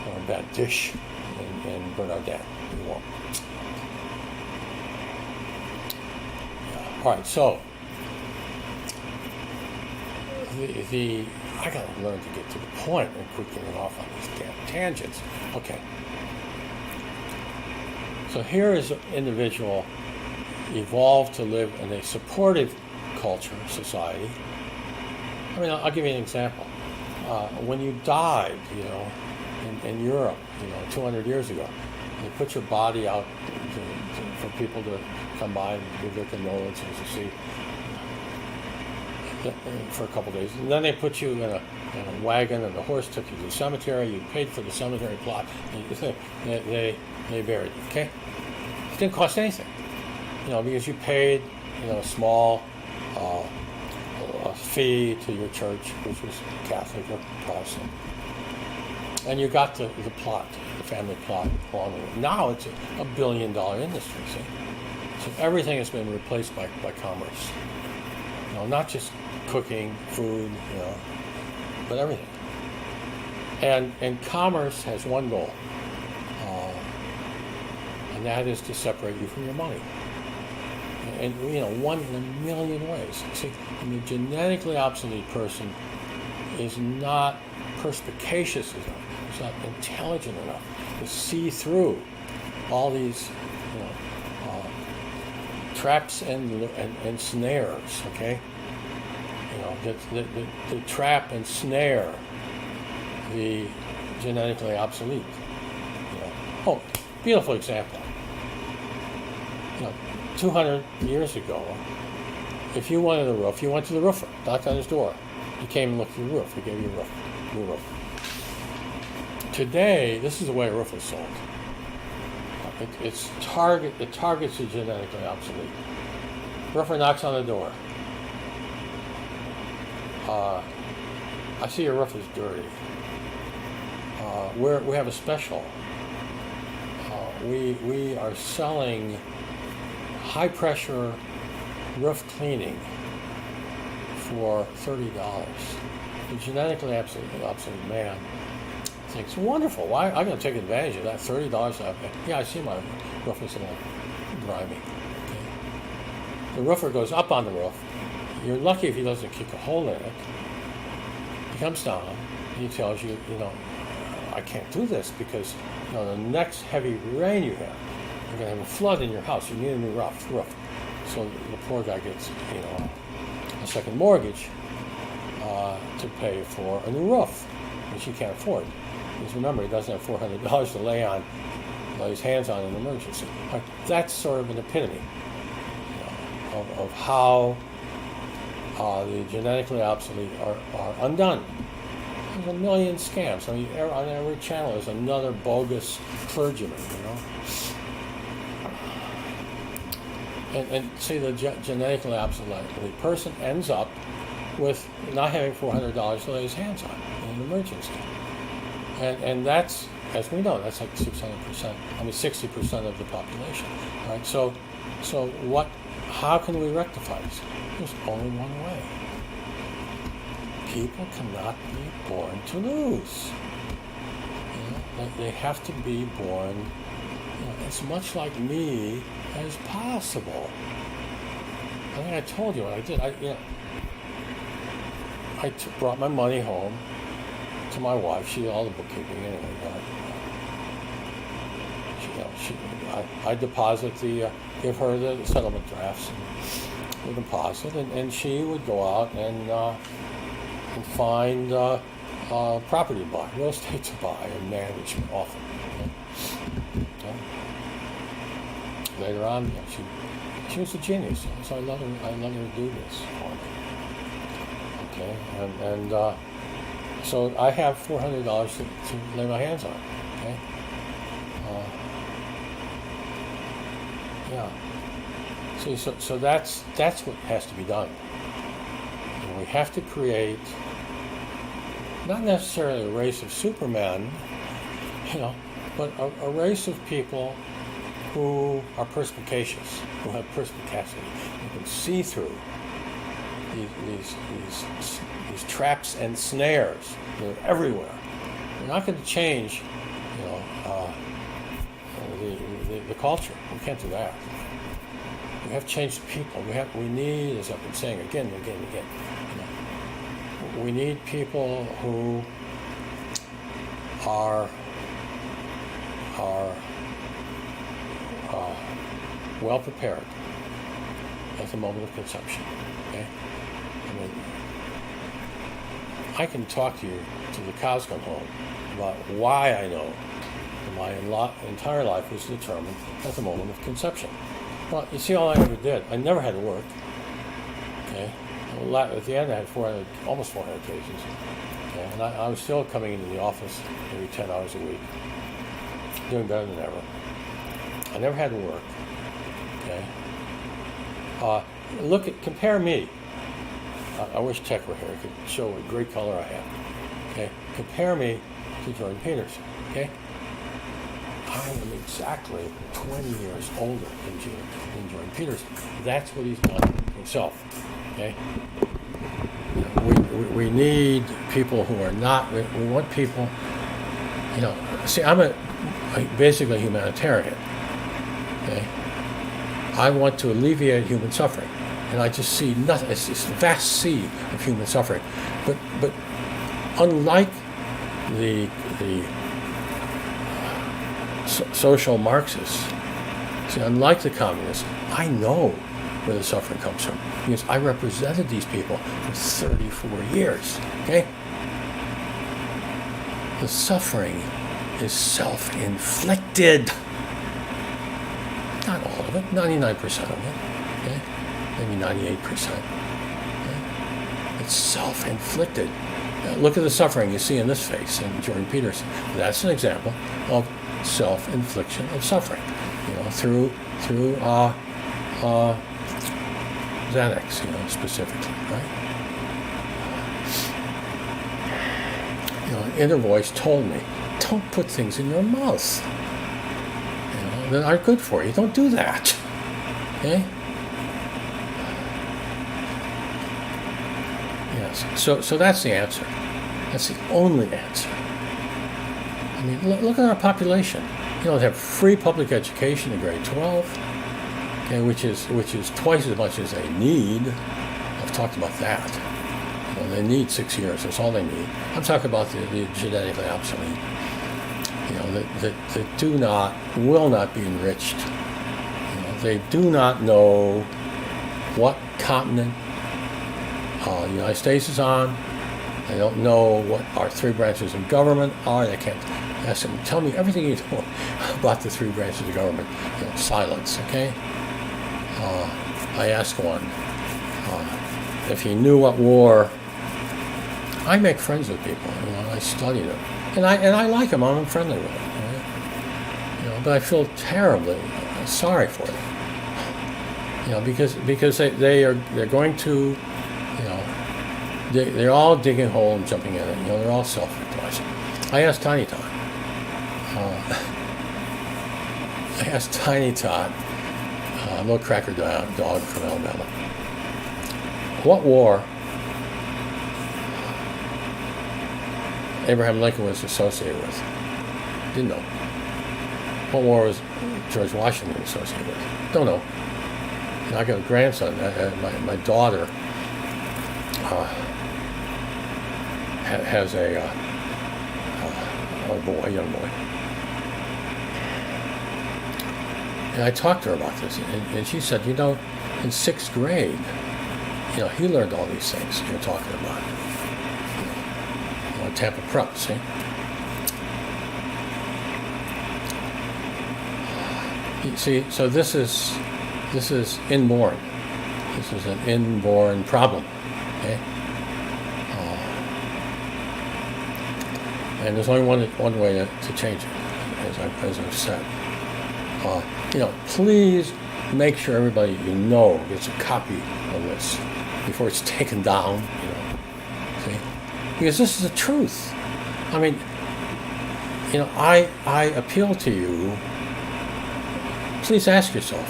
or a bad dish in Bernardin. You won't. Yeah. All right, so I got to learn to get to the point and quit getting off on these damn tangents. Okay. So here is an individual evolved to live in a supportive culture, society. I mean, I'll give you an example. When you died, in Europe, 200 years ago, they put your body out for people to come by and give their condolences and see for a couple of days. And then they put you in a wagon, and the horse took you to the cemetery. You paid for the cemetery plot. And they buried you. Okay, it didn't cost anything, because you paid, a small fee to your church, which was Catholic or Protestant, and you got the plot, the family plot along with it. Now it's a $1 billion industry. See, so everything has been replaced by commerce. Not just cooking, food, but everything. And commerce has one goal, and that is to separate you from your money. And one in a million ways. See, the genetically obsolete person is not perspicacious enough, is not intelligent enough to see through all these, traps and snares. Okay, the trap and snare the genetically obsolete. Oh, beautiful example. 200 years ago, if you wanted a roof, you went to the roofer, knocked on his door. He came and looked at your roof. He gave you a new roof. Today, this is the way a roof is sold. It targets the genetically obsolete. Roofer knocks on the door. I see your roof is dirty. We have a special. We are selling high pressure roof cleaning for $30. The genetically obsolete man thinks, wonderful, why I'm going to take advantage of that $30. Yeah, I see my roof is a little grimy. Okay. The roofer goes up on the roof. You're lucky if he doesn't kick a hole in it. He comes down and he tells you, I can't do this because the next heavy rain you have, you're going to have a flood in your house. You need a new roof. So the poor guy gets, a second mortgage to pay for a new roof, which he can't afford. Because remember, he doesn't have $400 to lay his hands on in an emergency. That's sort of an epitome of how the genetically obsolete are undone. There's a million scams. I mean, on every channel there's another bogus clergyman, And see, the genetically obsolete person ends up with not having $400 to lay his hands on in an emergency. And that's, as we know, that's like 60% of the population. Right? So how can we rectify this? There's only one way. People cannot be born to lose. They have to be born as much like me as possible. I think I told you what I did. I brought my money home to my wife. She did all the bookkeeping anyway. I deposit give her the settlement drafts, and the deposit, and she would go out and find property to buy, real estate to buy, and manage often. Later on, she was a genius, so I let her do this for me. Okay, and so I have $400 to lay my hands on. Okay, See, so that's what has to be done. And we have to create not necessarily a race of supermen, but a race of people who are perspicacious, who have perspicacity, who can see through these traps and snares. They're everywhere. We're not going to change, the culture. We can't do that. We have to change the people. We need, as I've been saying again and again and again, we need people who are well prepared at the moment of conception. Okay, I can talk to you till the cows come home about why I know that my entire life was determined at the moment of conception. Well, you see, all I ever did, I never had to work. Okay, at the end I had almost 400 cases. Okay, and I was still coming into the office maybe 10 hours a week, doing better than ever. I never had to work. Okay. Compare me. I wish Tech were here. I could show what great color I have. Okay. Compare me to Jordan Peterson. Okay. I am exactly 20 years older than Jordan Peterson. That's what he's done himself. Okay. We need people who are not. We want people. See, I'm basically a humanitarian. Okay. I want to alleviate human suffering, and I just see nothing. It's this vast sea of human suffering. But unlike the social Marxists, see, unlike the communists, I know where the suffering comes from because I represented these people for 34 years. Okay. The suffering is self-inflicted. Not all of it, 99% of it, okay? Maybe 98%. Okay? It's self-inflicted. Look at the suffering you see in this face in Jordan Peterson. That's an example of self-infliction of suffering, through Xanax, specifically, right? An inner voice told me, don't put things in your mouth that aren't good for you. Don't do that. Okay? Yes. So that's the answer. That's the only answer. I mean, look at our population. They have free public education in grade 12, okay, which is twice as much as they need. I've talked about that. They need 6 years. That's all they need. I'm talking about the genetically obsolete. That will not be enriched. They do not know what continent the United States is on. They don't know what our three branches of government are. They can't ask them, tell me everything you know about the three branches of government. Silence, okay? I asked one if he knew what war. I make friends with people. I study them. And I like them. I'm friendly with them. Right? But I feel terribly sorry for them. Because they're going to, they're all digging a hole and jumping in it. They're all self-victimizing. I asked Tiny Tot. A little cracker dog from Alabama. What war Abraham Lincoln was associated with? Didn't know. What war was George Washington associated with? Don't know. And I got a grandson. My daughter has a young boy. And I talked to her about this, and she said, in sixth grade, he learned all these things you're talking about. Tampa Prep, see? See, so this is inborn. This is an inborn problem, okay? And there's only one way to change it, as I've said. Please make sure everybody you know gets a copy of this before it's taken down, see? Because this is the truth. I mean, I appeal to you, please ask yourself,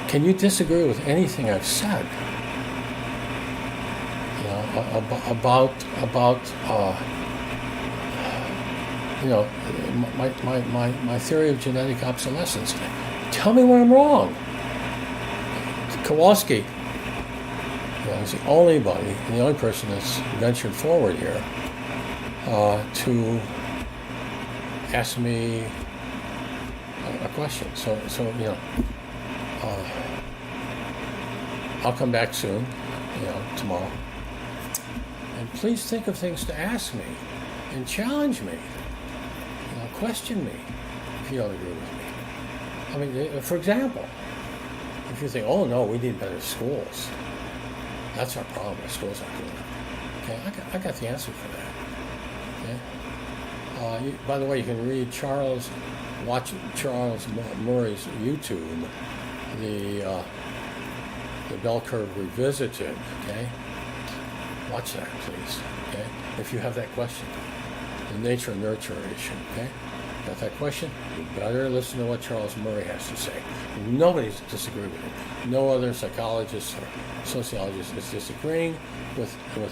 can you disagree with anything I've said? About my theory of genetic obsolescence. Tell me when I'm wrong. Kowalski, is the only person that's ventured forward here to ask me a question. So I'll come back soon, tomorrow. And please think of things to ask me and challenge me. Question me if you don't agree with me. I mean, for example, if you think, oh no, we need better schools. That's our problem. Our schools aren't good enough. Okay, I got the answer for that. Okay. By the way, you can watch Charles Murray's YouTube, the Bell Curve Revisited. Okay. Watch that, please. Okay. If you have that question, the nature and nurture issue. Okay. Got that question? You better listen to what Charles Murray has to say. Nobody's disagreeing with him. No other psychologist or sociologist is disagreeing with